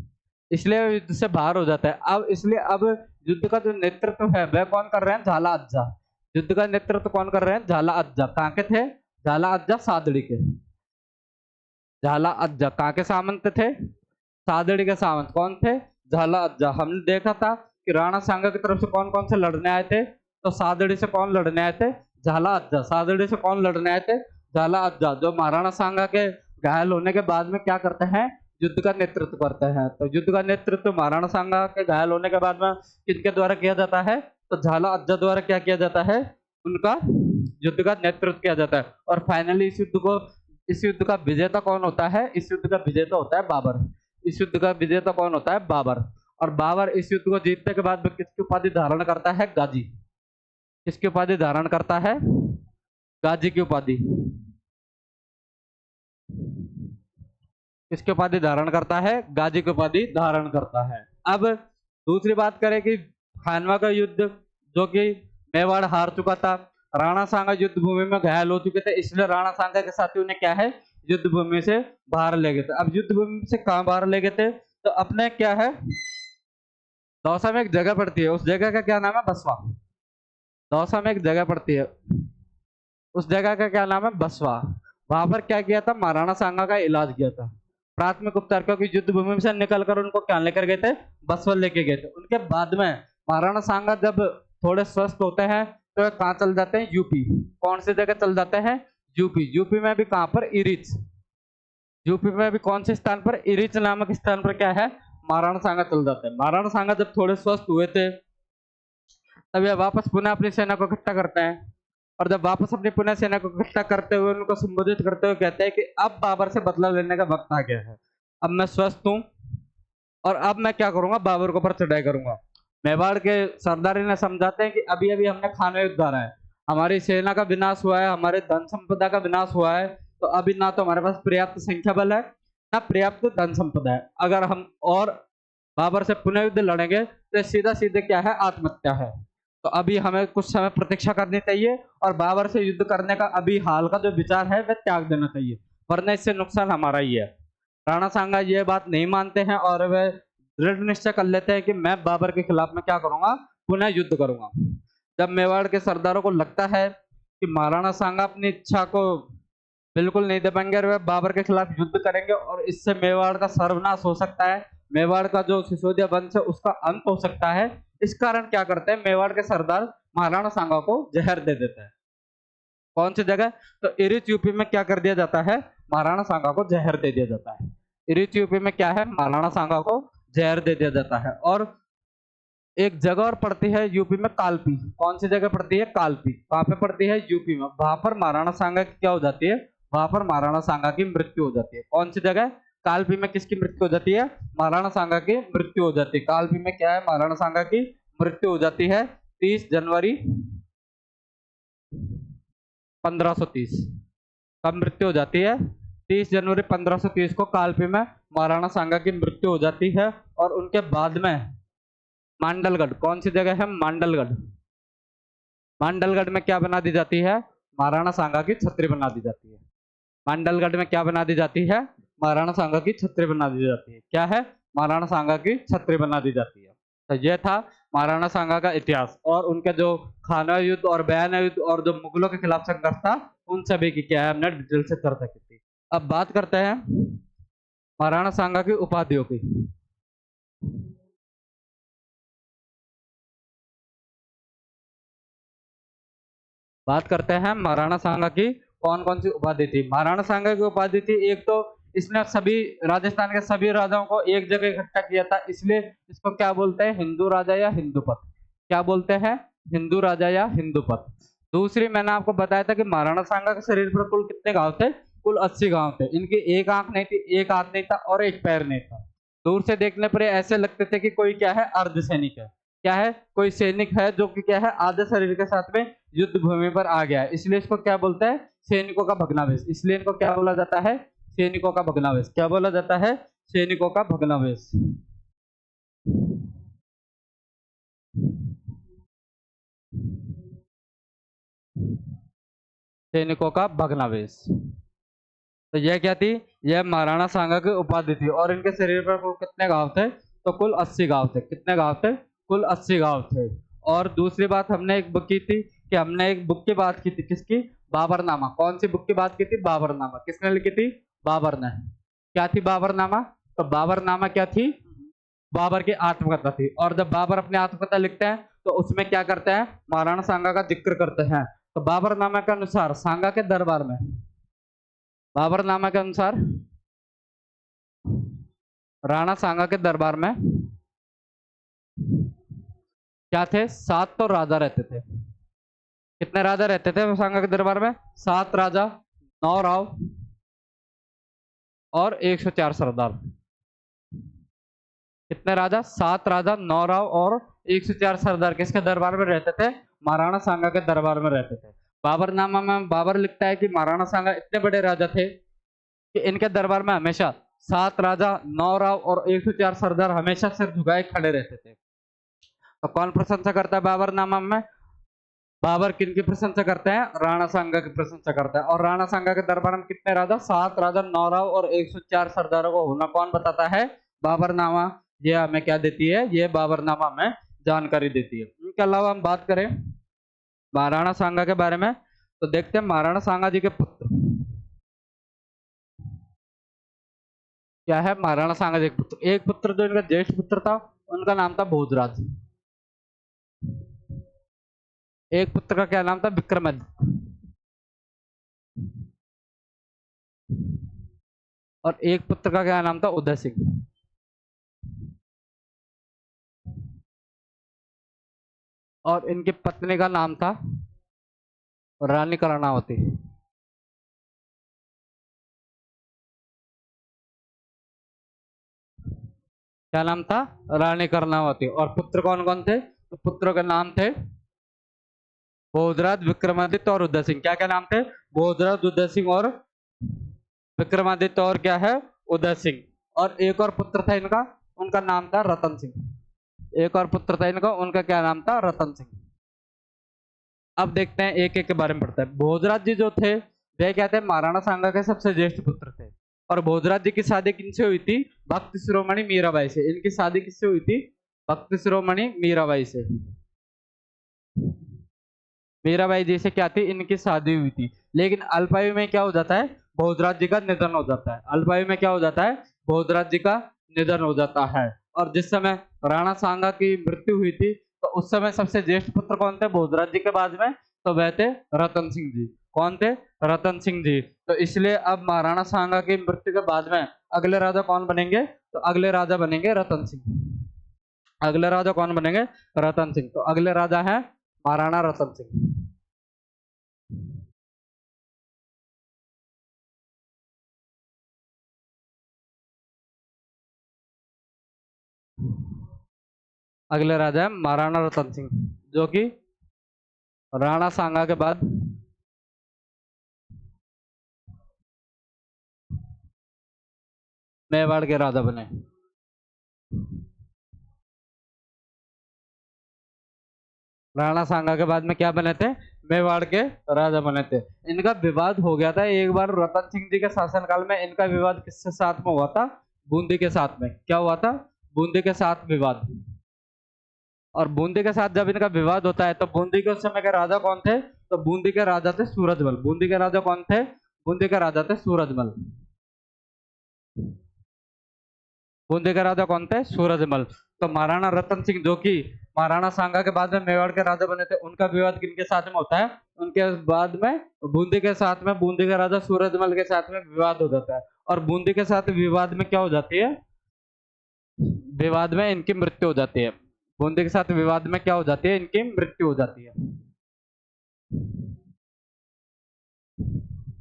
इसलिए युद्ध से बाहर हो जाता है। अब इसलिए अब युद्ध का जो नेतृत्व है वह कौन कर रहे हैं? झाला अज्जा। युद्ध का नेतृत्व कौन कर रहे हैं? झाला अज्जा। कहाँ के थे? झाला अज्जा सादड़ी के। झाला अज्जा कहाँ के सामंत थे? सादड़ी के सामंत। कौन थे? झाला अज्जा। हमने देखा था कि राणा सांगा की तरफ से कौन कौन से लड़ने आए थे, तो सादड़ी से कौन लड़ने आए थे? झाला अज्जा। सादड़ी से कौन लड़ने आए थे? झाला अज्जा, जो महाराणा सांगा के घायल होने के बाद में क्या करते हैं? युद्ध का नेतृत्व करते हैं। तो युद्ध का नेतृत्व महाराणा सांगा के घायल होने के बाद में किनके द्वारा किया जाता है? तो झाला अज्जा द्वारा क्या किया जाता है? उनका युद्ध का नेतृत्व किया जाता है। और फाइनली इस युद्ध का विजेता कौन होता है? इस युद्ध का विजेता होता है बाबर। इस युद्ध का विजेता कौन होता है? बाबर। और बाबर इस युद्ध को जीतने के बाद में किसकी उपाधि धारण करता है? गाजी। किसकी उपाधि धारण करता है? गाजी की उपाधि। किसकी उपाधि धारण करता है? गाजी की उपाधि धारण करता है। अब दूसरी बात करें कि खानवा का युद्ध, जो कि मेवाड़ हार चुका था, राणा सांगा युद्ध भूमि में घायल हो चुके थे, इसलिए राणा सांगा के साथियों ने क्या है? युद्ध भूमि से बाहर ले गए थे। अब युद्ध भूमि से कहां बाहर ले गए थे? तो अपने क्या है, दौसा में एक जगह पड़ती है, उस जगह का क्या नाम है? बसवा। दौसा में एक जगह पड़ती है, उस जगह का क्या नाम है? बसवा। वहां पर क्या किया था? महाराणा सांगा का इलाज किया था, प्राथमिक उपचार। क्योंकि युद्ध भूमि से निकलकर उनको क्या लेकर गए थे? बसवा लेके गए थे। उनके बाद में महाराणा सांगा जब थोड़े स्वस्थ होते हैं तो कहाँ चल जाते हैं? यूपी। कौन सी जगह चल जाते हैं? यूपी। यूपी में भी कहां पर? इरिच। यूपी में भी कौन से स्थान पर? इरिच नामक स्थान पर क्या है? महाराणा सांगा चल जाते हैं। महाराणा सांगा जब थोड़े स्वस्थ हुए थे तब यह वापस पुनः अपनी सेना को इकट्ठा करते हैं, और जब वापस अपनी पुनः सेना को इकट्ठा करते हुए उनको संबोधित करते हुए कहते हैं कि अब बाबर से बदला लेने का वक्त आ गया है। अब मैं स्वस्थ हूँ और अब मैं क्या करूंगा, बाबर के ऊपर चढ़ाई करूंगा। मेवाड़ के सरदार इन्हें समझाते हैं कि अभी अभी हमने खाना युद्ध हारा है, हमारी सेना का विनाश हुआ है, हमारे धन संपदा का विनाश हुआ है, तो अभी ना तो हमारे पास पर्याप्त संख्या बल है, ना पर्याप्त धन संपदा है। अगर हम और बाबर से पुनः युद्ध लड़ेंगे तो सीधा सीधे क्या है, आत्महत्या है। तो अभी हमें कुछ समय प्रतीक्षा करनी चाहिए और बाबर से युद्ध करने का अभी हाल का जो विचार है वह त्याग देना चाहिए, वरना इससे नुकसान हमारा ही है। राणा सांगा ये बात नहीं मानते हैं और वे दृढ़ निश्चय कर लेते हैं कि मैं बाबर के खिलाफ में क्या करूंगा, पुनः युद्ध करूंगा। जब मेवाड़ के सरदारों को लगता है कि महाराणा सांगा अपनी इच्छा को बिल्कुल नहीं दे पाएंगे और वे बाबर के खिलाफ युद्ध करेंगे और इससे मेवाड़ का सर्वनाश हो सकता है, मेवाड़ का जो सिसोदिया वंश है उसका अंत हो सकता है, इस कारण क्या करते हैं, मेवाड़ के सरदार महाराणा सांगा को जहर दे देते हैं। कौन सी जगह, तो इरिच यूपी में क्या कर दिया जाता है, महाराणा सांगा को जहर दे दिया जाता है। इरिच यूपी में क्या है, महाराणा सांगा को जहर दे दिया जाता है। और एक जगह और पड़ती है यूपी में, कालपी। कौन सी जगह पड़ती है, कालपी। वहां पे पड़ती है यूपी में, वहां पर महाराणा सांगा की क्या हो जाती है, वहां पर महाराणा सांगा की मृत्यु हो जाती है। कौन सी जगह, कालपी में किसकी मृत्यु हो जाती है, महाराणा सांगा की मृत्यु हो जाती है। कालपी में क्या है, महाराणा सांगा की मृत्यु हो जाती है 30 जनवरी 1530। कब मृत्यु हो जाती है, 30 जनवरी 1530 को कालपी में महाराणा सांगा की मृत्यु हो जाती है। और उनके बाद में मांडलगढ़, कौन सी जगह है, मांडलगढ़। मांडलगढ़ में क्या बना दी जाती है, महाराणा सांगा की छतरी बना दी जाती है। मांडलगढ़ में क्या बना दी जाती है, महाराणा सांगा की छतरी बना दी जाती है। क्या है, महाराणा सांगा की छतरी बना दी जाती है। तो यह था महाराणा सांगा का इतिहास और उनके जो खानवा युद्ध और बयाना युद्ध और जो मुगलों के खिलाफ संघर्ष था, उन सभी की क्या है, हमने डिटेल से चर्चा की थी। अब बात करते हैं महाराणा सांगा की उपाधियों की। बात करते हैं महाराणा सांगा की कौन कौन सी उपाधि थी। महाराणा सांगा की उपाधि थी, एक तो इसने सभी राजस्थान के सभी राजाओं को एक जगह इकट्ठा किया था, इसलिए इसको क्या बोलते हैं, हिंदू राजा या हिंदूपत। क्या बोलते हैं, हिंदू राजा या हिंदूपत। दूसरी, मैंने आपको बताया था कि महाराणा सांगा के शरीर पर कुल कितने घाव थे, कुल 80 घाव थे। इनकी एक आंख नहीं थी, एक हाथ नहीं था और एक पैर नहीं था। दूर से देखने पर ऐसे लगते थे कि कोई क्या है, अर्धसैनिक है। क्या है, कोई सैनिक है जो कि क्या है, आधे शरीर के साथ में युद्ध भूमि पर आ गया है, इसलिए इसको क्या बोलते हैं, सैनिकों का भग्नावेश। इसलिए इनको क्या बोला जाता है, सैनिकों का भग्नावेश। क्या बोला जाता है, सैनिकों का भग्नावेश। सैनिकों का भग्नावेश। तो यह क्या थी, यह महाराणा सांगा की उपाधि थी और इनके शरीर पर कुल कितने घाव थे, तो कुल 80 घाव थे। कितने घाव थे, कुल 80 घाव थे। और दूसरी बात हमने एक बुक की थी कि हमने एक बुक की बात की थी, किसकी, बाबरनामा। कौन सी बुक की बात की थी, बाबरनामा। किसने लिखी थी, बाबर ने। क्या थी बाबरनामा, तो बाबरनामा क्या थी, बाबर की आत्मकथा थी। और जब बाबर अपनी आत्मकथा लिखते हैं तो उसमें क्या करते हैं, महाराणा सांगा का जिक्र करते हैं। तो बाबरनामा के अनुसार सांगा के दरबार में, बाबरनामा के अनुसार राणा सांगा के दरबार में क्या थे, 7 तो राजा रहते थे। कितने राजा रहते थे सांगा के दरबार में, 7 राजा, 9 राव और 104 सरदार। कितने राजा, 7 राजा, 9 राव और 104 सरदार किसके दरबार में रहते थे, महाराणा सांगा के दरबार में रहते थे। बाबरनामा में बाबर लिखता है कि महाराणा सांगा इतने बड़े राजा थे कि इनके दरबार में हमेशा 7 राजा, 9 राव और 104 सरदार हमेशा सिर झुकाए खड़े रहते थे। तो कौन प्रशंसा करता है बाबरनामा में, बाबर किनकी प्रशंसा करते हैं, राणा सांगा की प्रशंसा करता है। और राणा सांगा के दरबार में कितने राजा, 7 राजा, 9 राव और 104 सरदारों को होना कौन बताता है, बाबरनामा। ये हमें क्या देती है, ये बाबरनामा हमें जानकारी देती है। इनके अलावा हम बात करें महाराणा सांगा के बारे में तो देखते हैं महाराणा सांगा जी के पुत्र क्या है, महाराणा सांगा जी के पुत्र। एक पुत्र जो इनका ज्येष्ठ पुत्र था उनका नाम था भोजराज। एक पुत्र का क्या नाम था, विक्रमादित्य। और एक पुत्र का क्या नाम था, उदय सिंह। और इनकी पत्नी का नाम था रानी कर्णावती। क्या नाम था? रानी कर्णावती। और पुत्र कौन कौन थे? तो पुत्रों के नाम थे बोधराज, विक्रमादित्य और उदय सिंह। क्या क्या नाम थे? बोधराज, उदय सिंह और विक्रमादित्य, और क्या है? उदय सिंह। और एक और पुत्र था इनका, उनका नाम था रतन सिंह। एक और पुत्र था इनका, उनका क्या नाम था? रतन सिंह। अब देखते हैं, एक एक के बारे में पढ़ते हैं। भोजराज जी जो थे वे क्या थे? महाराणा सांगा के सबसे ज्येष्ठ पुत्र थे। और भोजराज जी की शादी किनसे हुई थी? भक्त शिरोमणि मीराबाई से। इनकी शादी किससे हुई थी? भक्त शिरोमणि मीराबाई से। मीराबाई जी से क्या थी? इनकी शादी हुई थी। लेकिन अल्पायु में क्या हो जाता है? भोजराज जी का निधन हो जाता है। अल्पायु में क्या हो जाता है? भोजराज जी का निधन हो जाता है। और जिस समय राणा सांगा की मृत्यु हुई थी, तो उस समय सबसे ज्येष्ठ पुत्र कौन थे भोजराज जी के बाद में? तो वह थे रतन सिंह जी। कौन थे? रतन सिंह जी। तो इसलिए अब महाराणा सांगा की मृत्यु के बाद में अगले राजा कौन बनेंगे? तो अगले राजा बनेंगे रतन सिंह। अगले राजा कौन बनेंगे? रतन सिंह। तो अगले राजा है महाराणा रतन सिंह। अगले राजा है महाराणा रतन सिंह, जो कि राणा सांगा के बाद मेवाड़ के राजा बने। राणा सांगा के बाद में क्या बने थे? मेवाड़ के राजा बने थे। इनका विवाद हो गया था एक बार रतन सिंह जी के शासनकाल में। इनका विवाद किसके साथ में हुआ था? बूंदी के साथ में। क्या हुआ था? बूंदी के साथ विवाद। और बूंदी के साथ जब इनका विवाद होता है, तो बूंदी के उस समय के राजा कौन थे? तो बूंदी के राजा थे सूरजमल। बूंदी के राजा कौन थे? बूंदी के राजा थे सूरजमल। बूंदी के राजा कौन थे? सूरजमल। तो महाराणा रतन सिंह, जो कि महाराणा सांगा के बाद में मेवाड़ के राजा बने थे, उनका विवाद किनके साथ में होता है? उनके बाद में बूंदी के साथ में, बूंदी के राजा सूरजमल के साथ में विवाद हो जाता है। और बूंदी के साथ विवाद में क्या हो जाती है? विवाद में इनकी मृत्यु हो जाती है। बूंदी के साथ विवाद में क्या हो जाती है? इनकी मृत्यु हो जाती है।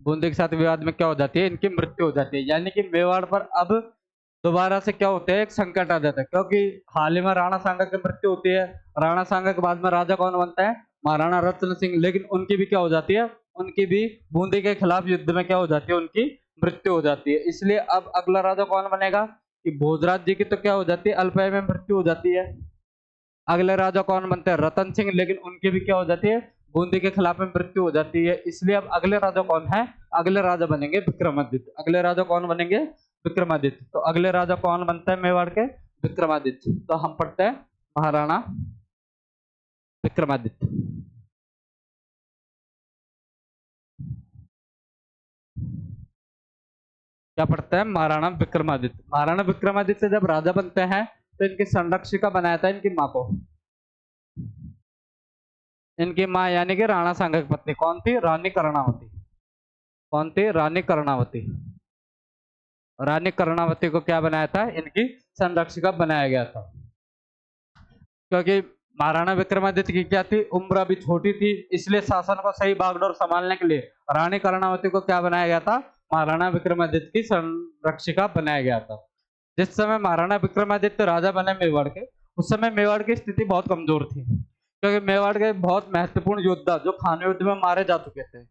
बूंदी के साथ विवाद में क्या हो जाती है? इनकी मृत्यु हो जाती है। यानी कि मेवाड़ पर अब दोबारा से क्या होते हैं? एक संकट आ जाता है, क्योंकि हाल ही में राणा सांगा की मृत्यु होती है। राणा सांगा के बाद में राजा कौन बनता है? महाराणा रतन सिंह। लेकिन उनकी भी क्या हो जाती है? उनकी भी बूंदी के खिलाफ युद्ध में क्या हो जाती है? उनकी मृत्यु हो जाती है। इसलिए अब अगला राजा कौन बनेगा? कि भोजराज जी की तो क्या हो जाती है? अल्पायु में मृत्यु हो जाती है। अगले राजा कौन बनते हैं? रतन सिंह। लेकिन उनकी भी क्या हो जाती है? बूंदी के खिलाफ में मृत्यु हो जाती है। इसलिए अब अगले राजा कौन है? अगले राजा बनेंगे विक्रमादित्य। अगले राजा कौन बनेंगे? विक्रमादित्य। तो अगले राजा कौन बनता है मेवाड़ के? विक्रमादित्य। तो हम पढ़ते हैं महाराणा विक्रमादित्य। क्या पढ़ते हैं? महाराणा विक्रमादित्य। महाराणा विक्रमादित्य जब राजा बनते हैं, तो इनकी संरक्षिका बनाया था इनकी माँ को। इनकी माँ यानी कि राणा सांगा की पत्नी कौन थी? रानी कर्णावती। कौन थी? रानी कर्णावती। रानी कर्णावती को क्या बनाया था? इनकी संरक्षिका बनाया गया था। क्योंकि महाराणा विक्रमादित्य की क्या थी? उम्र अभी छोटी थी, इसलिए शासन को सही बागडोर संभालने के लिए रानी कर्णावती को क्या बनाया गया था? महाराणा विक्रमादित्य की संरक्षिका बनाया गया था। जिस समय महाराणा विक्रमादित्य राजा बने मेवाड़ के, उस समय मेवाड़ की स्थिति बहुत कमजोर थी, क्योंकि मेवाड़ के बहुत महत्वपूर्ण योद्धा जो खान युद्ध में मारे जा चुके थे,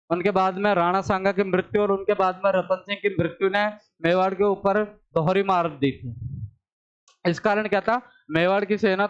उनके बाद में राणा सांगा की मृत्यु और उनके बाद में रतन सिंह की मृत्यु ने मेवाड़ के ऊपर दोहरी मार दी थी। इस कारण क्या था? मेवाड़ की सेना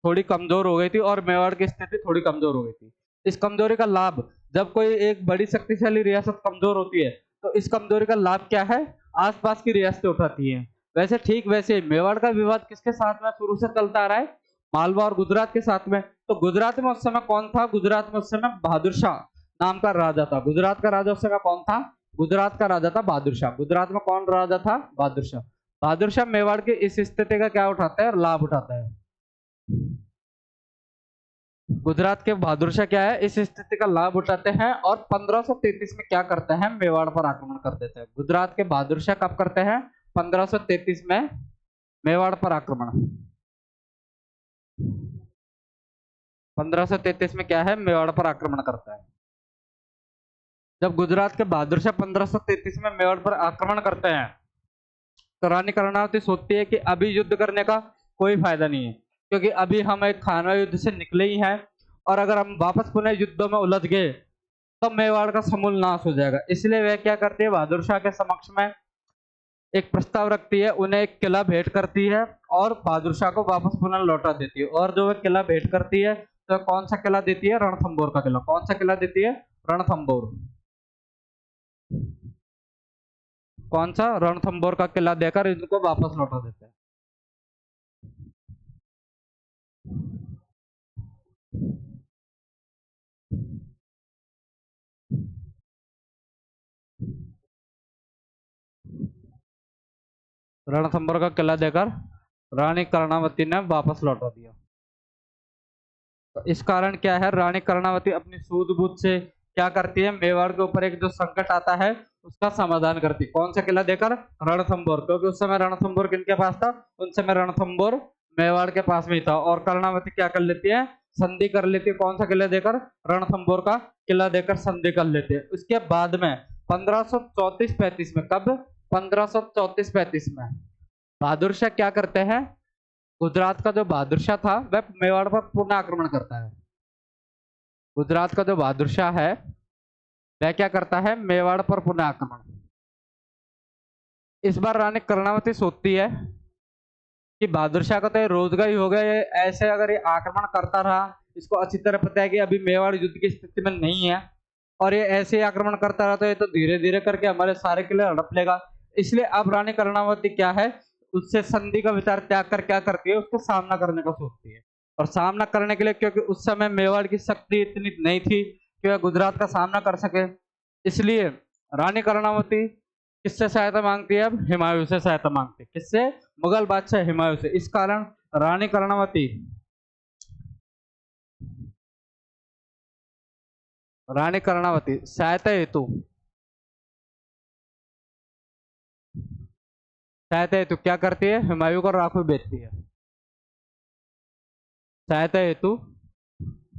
थोड़ी कमजोर हो गई थी और मेवाड़ की स्थिति थोड़ी कमजोर हो गई थी। इस कमजोरी का लाभ, जब कोई एक बड़ी शक्तिशाली रियासत कमजोर होती है, तो इस कमजोरी का लाभ क्या है? आसपास की रियासतें उठाती हैं। वैसे ठीक वैसे ही मेवाड़ का विवाद किसके साथ में शुरू से चलता आ रहा है? मालवा और गुजरात के साथ में। तो गुजरात में उस समय कौन था? गुजरात में उस समय बहादुर शाह नाम का राजा था। गुजरात का राजा उस समय कौन था? गुजरात का राजा था बहादुर शाह। गुजरात में कौन राजा था? बहादुर शाह। बहादुर शाह मेवाड़ की इस स्थिति का क्या उठाता है? लाभ उठाता है। गुजरात के बहादुर शाह क्या है? इस स्थिति का लाभ उठाते हैं और 1533 में क्या करते हैं? मेवाड़ पर आक्रमण कर देते हैं। गुजरात के बहादुर शाह कब करते हैं? 1533 में मेवाड़ पर आक्रमण। 1533 में क्या है? मेवाड़ पर आक्रमण करता है। जब गुजरात के बहादुर शाह 1533 में मेवाड़ पर आक्रमण करते हैं, तो रानी कर्णावती सोचती है कि अभी युद्ध करने का कोई फायदा नहीं है, क्योंकि अभी हम एक खानवा युद्ध से निकले ही हैं, और अगर हम वापस पुनः युद्धों में उलझ गए तब मेवाड़ का समूल नाश हो जाएगा। इसलिए वह क्या करती है, बहादुर शाह के समक्ष में एक प्रस्ताव रखती है, उन्हें एक किला भेंट करती है और बहादुर शाह को वापस पुनः लौटा देती है। और जो वह किला भेंट करती है तो कौन सा किला देती है, रणथंभौर का किला। कौन सा किला देती है, रणथंभौर। कौन सा, रणथंभौर का किला देकर इनको वापस लौटा देते हैं। रणथंभौर का किला देकर रानी कर्णावती ने वापस लौटा दिया। तो इस कारण क्या है, रानी कर्णावती अपनी सूझबूझ से क्या करती है, मेवाड़ के ऊपर एक जो संकट आता है उसका समाधान करती है। कौन सा किला देकर, रणथंभौर, क्योंकि उस समय रणथंभौर किनके पास था, उन समय रणथंभौर मेवाड़ के पास में ही था। और कर्णावती क्या कर लेती है, संधि कर लेती है। कौन सा किला देकर, रणथंभौर का किला देकर संधि कर लेते हैं। उसके बाद में 1534-35 में, कब, 1534-35 में बहादुर शाह क्या करते हैं, गुजरात का जो बहादुर शाह था वह मेवाड़ पर पुनः आक्रमण करता है। गुजरात का जो बहादुर शाह है वह क्या करता है, मेवाड़ पर पुनः आक्रमण। इस बार रानी कर्णावती सोचती है कि बहादुर शाह का तो ये रोजगार ही हो गया, ये ऐसे अगर ये आक्रमण करता रहा, इसको अच्छी तरह पता है कि अभी मेवाड़ युद्ध की स्थिति में नहीं है, और ये ऐसे ही आक्रमण करता रहा तो ये तो धीरे धीरे करके हमारे सारे किले हड़प लेगा। इसलिए अब रानी कर्णावती क्या है, उससे संधि का विचार त्याग कर क्या करती है, उसका सामना करने का सोचती है। और सामना करने के लिए, क्योंकि उस समय मेवाड़ की शक्ति इतनी नहीं थी कि वह गुजरात का सामना कर सके, इसलिए रानी कर्णावती किससे सहायता मांगती है, अब हुमायूं से सहायता मांगती है। किससे, मुगल बादशाह हुमायूं से। इस कारण रानी कर्णावती सहायता हेतु क्या करती है, हुमायूं को राखी भेजती है। सहायता हेतु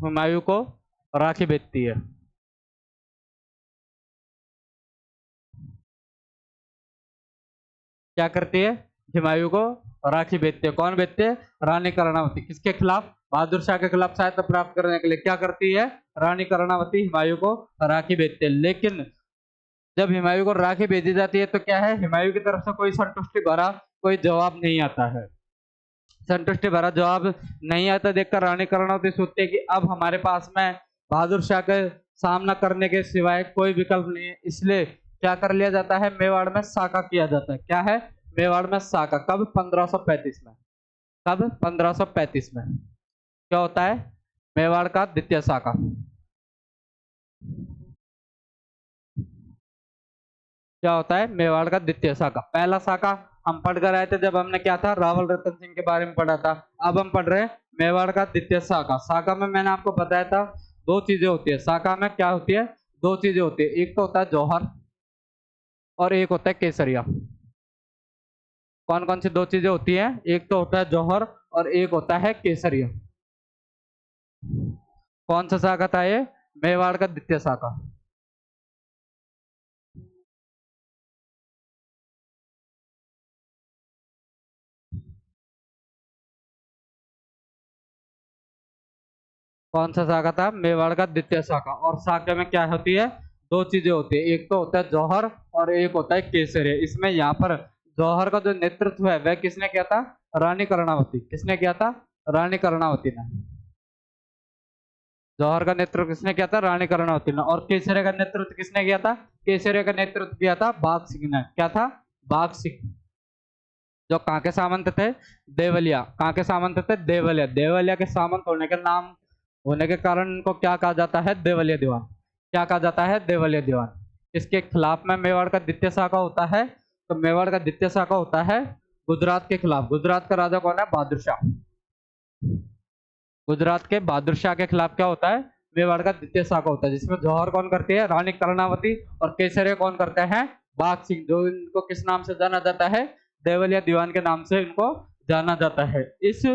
हुमायूं को राखी भेजती है। क्या करती है, हुमायूं को राखी भेजती है। कौन भेजती है, रानी कर्णावती। किसके खिलाफ, बहादुर शाह के खिलाफ सहायता प्राप्त करने के लिए क्या करती है, रानी कर्णावती हुमायूं को राखी भेजती है। लेकिन जब हुमायूं को राखी भेजी जाती है तो क्या है, हुमायूं की तरफ से कोई संतुष्टि भरा कोई जवाब नहीं आता है। संतुष्टि भरा जवाब नहीं आता देखकर रानी कर्णावती सोचती है कि अब हमारे पास में बहादुर शाह के सामना करने के सिवाय कोई विकल्प नहीं है। इसलिए क्या कर लिया जाता है, मेवाड़ में साका किया जाता है। क्या है, मेवाड़ में साका। कब, 1535 में। कब, 1535 में क्या होता है, मेवाड़ का द्वितीय साका। क्या होता है, मेवाड़ का द्वितीय साका। पहला साका हम पढ़ कर आए थे जब हमने क्या था, रावल रतन सिंह के बारे में पढ़ा था। अब हम पढ़ रहे हैं मेवाड़ का द्वितीय साका। साका में मैंने आपको बताया था दो चीजें होती है। साका में क्या होती है, दो चीजें होती है। एक तो होता है जौहर और एक होता है केसरिया। कौन कौन सी दो चीजें होती है, एक तो होता है जौहर और एक होता है केसरिया। कौन सा साका था ये, मेवाड़ का द्वितीय साका। कौन सा साका था, मेवाड़ का द्वितीय साका। और साके में क्या होती है, दो चीजें होती है। एक तो होता है जौहर और एक होता है केसरिया। इसमें यहाँ पर जौहर का जो नेतृत्व है वह किसने किया था, रानी कर्णावती। किसने किया था, रानी कर्णावती ने। जौहर का नेतृत्व किसने किया था, रानी कर्णावती ने। और केसरिया का नेतृत्व किसने किया था, केसरिया का नेतृत्व किया था बाघ सिंह ने। क्या था, बाघ सिंह, जो कहाँ के सामंत थे, देवलिया। कहाँ के सामंत थे, देवलिया। देवलिया के सामंत होने के नाम होने के कारण इनको क्या कहा जाता है, देवलिया दीवान। क्या कहा जाता है, देवलिया दीवान। इसके खिलाफ में मेवाड़ का द्वितीय शाखा होता है। तो मेवाड़ का द्वितीय शाखा होता है गुजरात के खिलाफ। गुजरात का राजा कौन है, बहादुर शाह। गुजरात के बहादुर शाह के खिलाफ क्या होता है, मेवाड़ का द्वितीय शाखा होता है, जिसमें जौहर कौन करती है, रानी कर्णावती। और केसरिया कौन करते हैं, बाघ सिंह, जो इनको किस नाम से जाना जाता है, देवलिया दीवान के नाम से इनको जाना जाता है। इस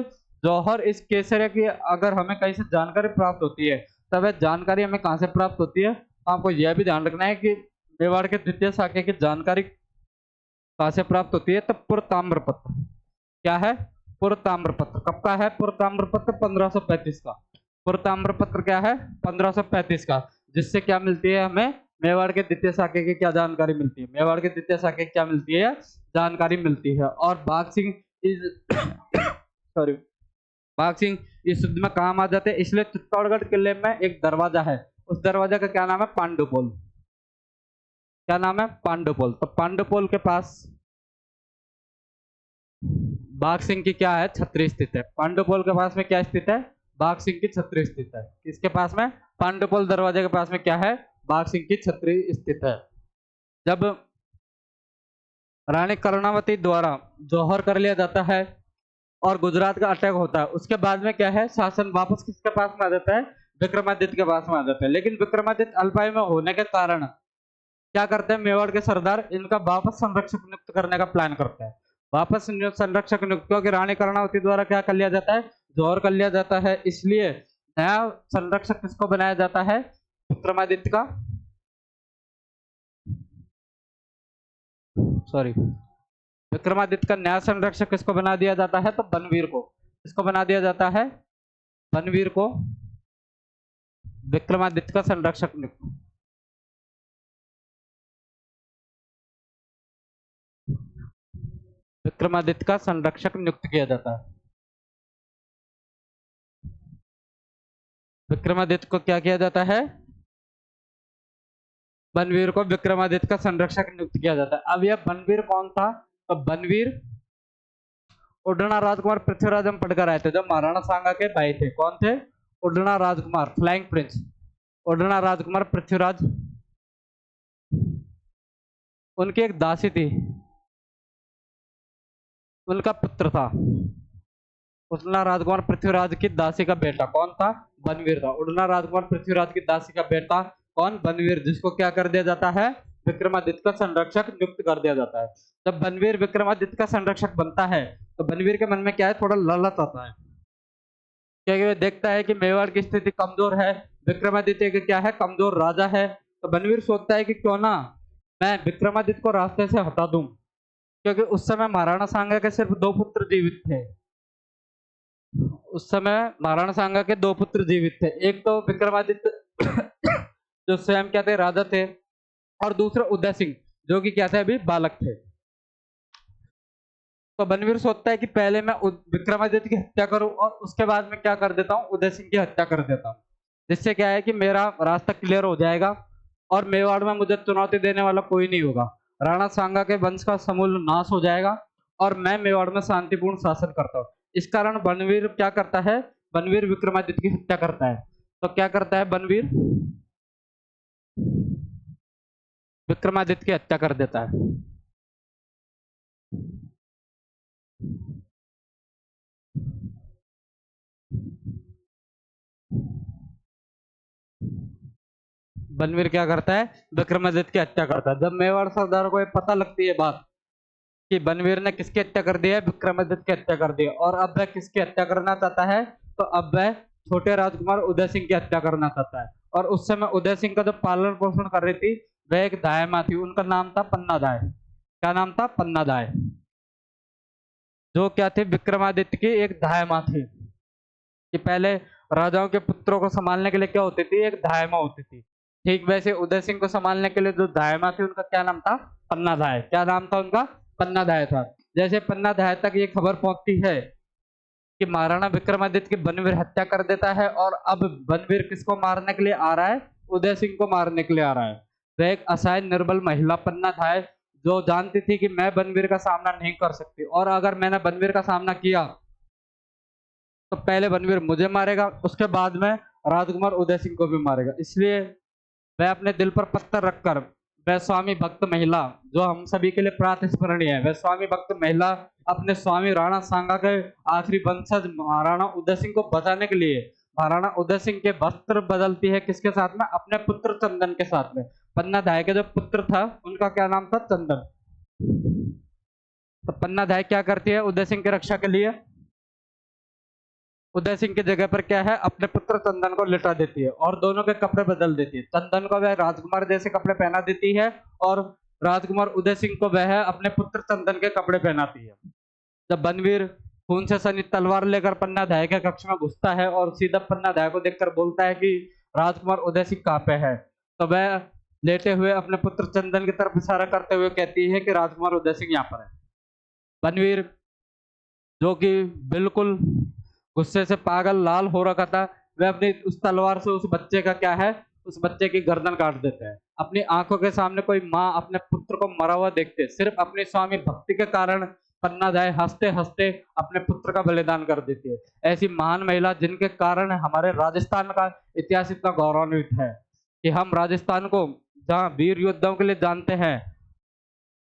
जौहर, इस केसरिया की अगर हमें कहीं से जानकारी प्राप्त होती है तब वह जानकारी हमें कहाँ से प्राप्त होती है, तो आपको यह भी ध्यान रखना है कि मेवाड़ के द्वितीय शाखा की जानकारी कहाँ से प्राप्त होती है? तो पुरताम्रपत्र। क्या है? पुरताम्रपत्र। कब का है पुरताम्रपत्र? 1535 का। पुरताम्रपत्र क्या है? 1535 का। जिससे क्या मिलती है हमें? मेवाड़ के द्वितीय शाखे की क्या जानकारी मिलती है? मेवाड़ के द्वितीय शाखे की क्या मिलती है? जानकारी मिलती है। और बाघ सिंह इस सॉरी, बाघ सिंह इस युद्ध में काम आ जाते हैं, इसलिए चित्तौड़गढ़ किले में एक दरवाजा है, उस दरवाजा का क्या नाम है? पांडुपोल। क्या नाम है? पांडुपोल। तो पांडुपोल के पास बाघ सिंह की क्या है? छतरी स्थित है। पांडुपोल के पास में क्या स्थित है? बाघ सिंह की छतरी स्थित है। किसके पास में? पांडुपोल दरवाजे के पास में क्या है? बाघ सिंह की छतरी स्थित है। जब रानी कर्णावती द्वारा जौहर कर लिया जाता है और गुजरात का अटैक होता है, उसके बाद में क्या है? शासन वापस किसके पास में आ जाता है? विक्रमादित्य के पास में आ जाता है। लेकिन विक्रमादित्य अल्पायु में होने के कारण क्या करते हैं? मेवाड़ के सरदार इनका वापस संरक्षक नियुक्त करने का प्लान करते हैं। वापस संरक्षक नियुक्त, क्योंकि रानी कर्णावती द्वारा क्या कर लिया जाता है? जौहर कर लिया जाता है, इसलिए नया संरक्षक किसको बनाया जाता है? विक्रमादित्य का, सॉरी, विक्रमादित्य का नया संरक्षक किसको बना दिया जाता है? तो बनवीर को। किसको बना दिया जाता है? बनवीर को विक्रमादित्य का संरक्षक नियुक्त। विक्रमादित्य का संरक्षक नियुक्त किया जाता है। विक्रमादित्य को क्या किया जाता है? बनवीर को विक्रमादित्य का संरक्षक नियुक्त किया जाता है। अब यह बनवीर कौन था? तो बनवीर उडना राजकुमार पृथ्वीराज हम पढ़कर आए थे, जो महाराणा सांगा के भाई थे। कौन थे? उडना राजकुमार, फ्लाइंग प्रिंस उडना राजकुमार पृथ्वीराज। उनकी एक दासी थी, उनका पुत्र था। उडना राजकुमार पृथ्वीराज की दासी का बेटा कौन था? बनवीर था। उडना राजकुमार पृथ्वीराज की दासी का बेटा कौन? बनवीर, जिसको क्या कर दिया जाता है? विक्रमादित्य का संरक्षक नियुक्त कर दिया जाता है। जब बनवीर विक्रमादित्य का संरक्षक बनता है तो बनवीर के मन में क्या है? थोड़ा लालच आता है, क्योंकि वो देखता है कि मेवाड़ की स्थिति कमजोर है, विक्रमादित्य के क्या है? कमजोर राजा है। तो बनवीर सोचता है कि क्यों ना मैं विक्रमादित्य को रास्ते से हटा दूं, क्योंकि उस समय महाराणा सांगा के सिर्फ 2 पुत्र जीवित थे। उस समय महाराणा सांगा के 2 पुत्र जीवित थे, एक तो विक्रमादित्य जो स्वयं क्या थे? राजा थे, और दूसरा उदय सिंह, जो कि क्या थे? अभी बालक थे। तो बनवीर सोचता है कि पहले मैं विक्रमादित्य की हत्या करूं और उसके बाद में क्या कर देता हूं? उदय सिंह की हत्या कर देता हूं, जिससे क्या है कि मेरा रास्ता क्लियर हो जाएगा और मेवाड़ में मुझे चुनौती देने वाला कोई नहीं होगा। राणा सांगा के वंश का समूल नाश हो जाएगा और मैं मेवाड़ में शांतिपूर्ण शासन करता हूँ। इस कारण बनवीर क्या करता है? बनवीर विक्रमादित्य की हत्या करता है। तो क्या करता है बनवीर? विक्रमादित्य की हत्या कर देता है। बनवीर क्या करता है? विक्रमादित्य की हत्या करता है। जब मेवाड़ सरदार को ये पता लगती है बात कि बनवीर ने किसकी हत्या कर दी है? विक्रमादित्य की हत्या कर दी है, और अब वह किसकी हत्या करना चाहता है? तो अब वह छोटे राजकुमार उदय सिंह की हत्या करना चाहता है। और उस समय उदय सिंह का जो पालन पोषण कर रही थी वह एक दाई माँ थी, उनका नाम था पन्ना दाई। क्या नाम था? पन्ना दाई, जो क्या थी? विक्रमादित्य की एक दाई माँ थी। कि पहले राजाओं के पुत्रों को संभालने के लिए क्या होती थी? एक दाई माँ होती थी। ठीक वैसे उदय सिंह को संभालने के लिए जो दाई माँ थी उनका क्या नाम था? पन्ना दाई। क्या नाम था उनका? पन्ना दाई था। जैसे पन्ना दाई तक ये खबर पहुंचती है कि महाराणा विक्रमादित्य की बनवीर हत्या कर देता है, और अब बनवीर किसको मारने के लिए आ रहा है? उदय सिंह को मारने के लिए आ रहा है। वह एक असहाय निर्बल महिला पन्ना दाई, जो जानती थी कि मैं बनवीर का सामना नहीं कर सकती, और अगर मैंने बनवीर का सामना किया तो पहले बनवीर मुझे मारेगा, उसके बाद में राजकुमार उदय सिंह को भी मारेगा। इसलिए वह अपने दिल पर पत्थर रखकर वह स्वामी भक्त महिला, जो हम सभी के लिए प्रातस्मरणीय है, वह स्वामी भक्त महिला अपने स्वामी राणा सांगा के आखिरी वंशज महाराणा उदय सिंह को बचाने के लिए महाराणा उदय सिंह के वस्त्र बदलती है। किसके साथ में? अपने पुत्र चंदन के साथ में। पन्ना धाय के जो पुत्र था उनका क्या नाम था? चंदन। तो पन्ना धाय क्या करती है उदय सिंह की रक्षा के लिए? उदय सिंह की जगह पर क्या है? अपने पुत्र चंदन को लिटा देती है और दोनों के कपड़े बदल देती है। चंदन को वह राजकुमार जैसे कपड़े पहना देती है और राजकुमार उदय सिंह को वह अपने पुत्र चंदन के कपड़े पहनाती है। जब बनवीर खून से सनी तलवार लेकर पन्नाधाय के कक्ष में घुसता है और सीधा पन्नाधाय को देखकर बोलता है कि राजकुमार उदय सिंह कहाँ पे है, तो वह लेटे हुए अपने पुत्र चंदन की तरफ इशारा करते हुए कहती है कि राजकुमार उदय सिंह यहाँ पर है। बनवीर जो कि बिल्कुल गुस्से से पागल लाल हो रखा था, वह अपनी उस तलवार से उस बच्चे का क्या है, उस बच्चे की गर्दन काट देता है। अपनी आंखों के सामने कोई माँ अपने पुत्र को मरा हुआ देखते सिर्फ अपनी स्वामी भक्ति के कारण पन्नाधाय हंसते हंसते अपने पुत्र का बलिदान कर देती है। ऐसी महान महिला जिनके कारण हमारे राजस्थान का इतिहास इतना गौरवान्वित है कि हम राजस्थान को जहाँ वीर योद्धाओं के लिए जानते हैं,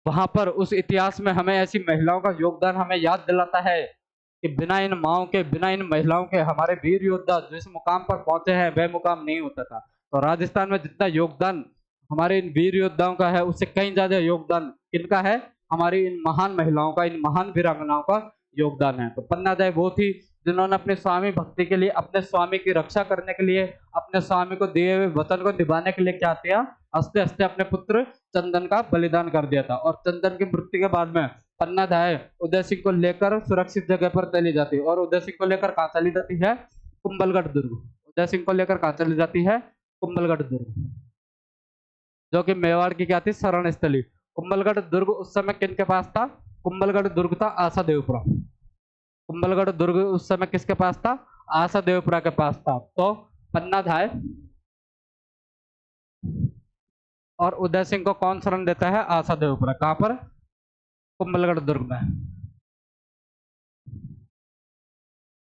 वहां पर उस इतिहास में हमें ऐसी महिलाओं का योगदान हमें याद दिलाता है कि बिना इन माओं के, बिना इन महिलाओं के हमारे वीर योद्धा जिस मुकाम पर पहुंचे हैं वह मुकाम नहीं होता था। तो राजस्थान में जितना योगदान हमारे इन वीर योद्धाओं का है, उससे कहीं ज्यादा योगदान किनका है, हमारी इन महान महिलाओं का, इन महान वीरांगनाओं का योगदान है। तो पन्नाधाय वो थी जिन्होंने अपने स्वामी भक्ति के लिए, अपने स्वामी की रक्षा करने के लिए, अपने स्वामी को दिए हुए वचन को निभाने के लिए क्या किया, हंसते हंसते अपने पुत्र चंदन का बलिदान कर दिया था। और चंदन की मृत्यु के बाद में पन्नाधाय उदय सिंह को लेकर सुरक्षित जगह पर चली जाती है। और उदय सिंह को लेकर कहाँ चली जाती है, कुंभलगढ़ दुर्ग। उदय सिंह को लेकर कहाँ चली जाती है, कुंभलगढ़ दुर्ग, जो कि मेवाड़ की क्या थी, शरण स्थली। कुंभलगढ़ दुर्ग उस समय किन के पास था, कुंभलगढ़ दुर्ग था आशा देवपुरा। कुंभलगढ़ दुर्ग उस समय किसके पास था, आशा देवपुरा के पास था। तो पन्नाधाय और उदय सिंह को कौन शरण देता है, आशा देवपुरा। कहां पर, कुंभलगढ़ दुर्ग में।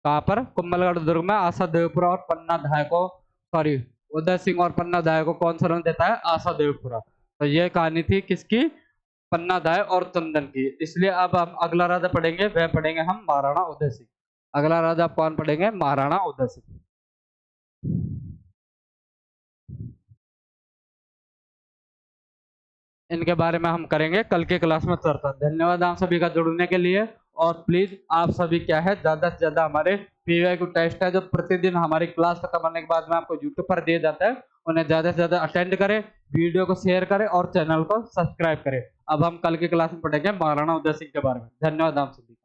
कहां पर, कुंभलगढ़ दुर्ग में आशा देवपुरा और पन्नाधाय को, सॉरी, उदय सिंह और पन्नाधाय को कौन शरण देता है, आशा देवपुरा। तो ये कहानी थी किसकी, पन्नाधाय और चंदन की। इसलिए अब हम अगला राजा पढ़ेंगे, वह पढ़ेंगे हम महाराणा उदय सिंह। अगला राजा कौन पढ़ेंगे, महाराणा उदय सिंह। इनके बारे में हम करेंगे कल के क्लास में चर्चा। धन्यवाद आप सभी का जुड़ने के लिए। और प्लीज आप सभी क्या है, ज्यादा से ज्यादा हमारे पीवाईक्यू टेस्ट है जो प्रतिदिन हमारी क्लास खत्म होने के बाद में आपको यूट्यूब पर दिया जाता है, उन्हें ज्यादा से ज्यादा अटेंड करें, वीडियो को शेयर करें और चैनल को सब्सक्राइब करें। अब हम कल की क्लास में पढ़ेंगे महाराणा उदय सिंह के बारे में। धन्यवाद आप सभी।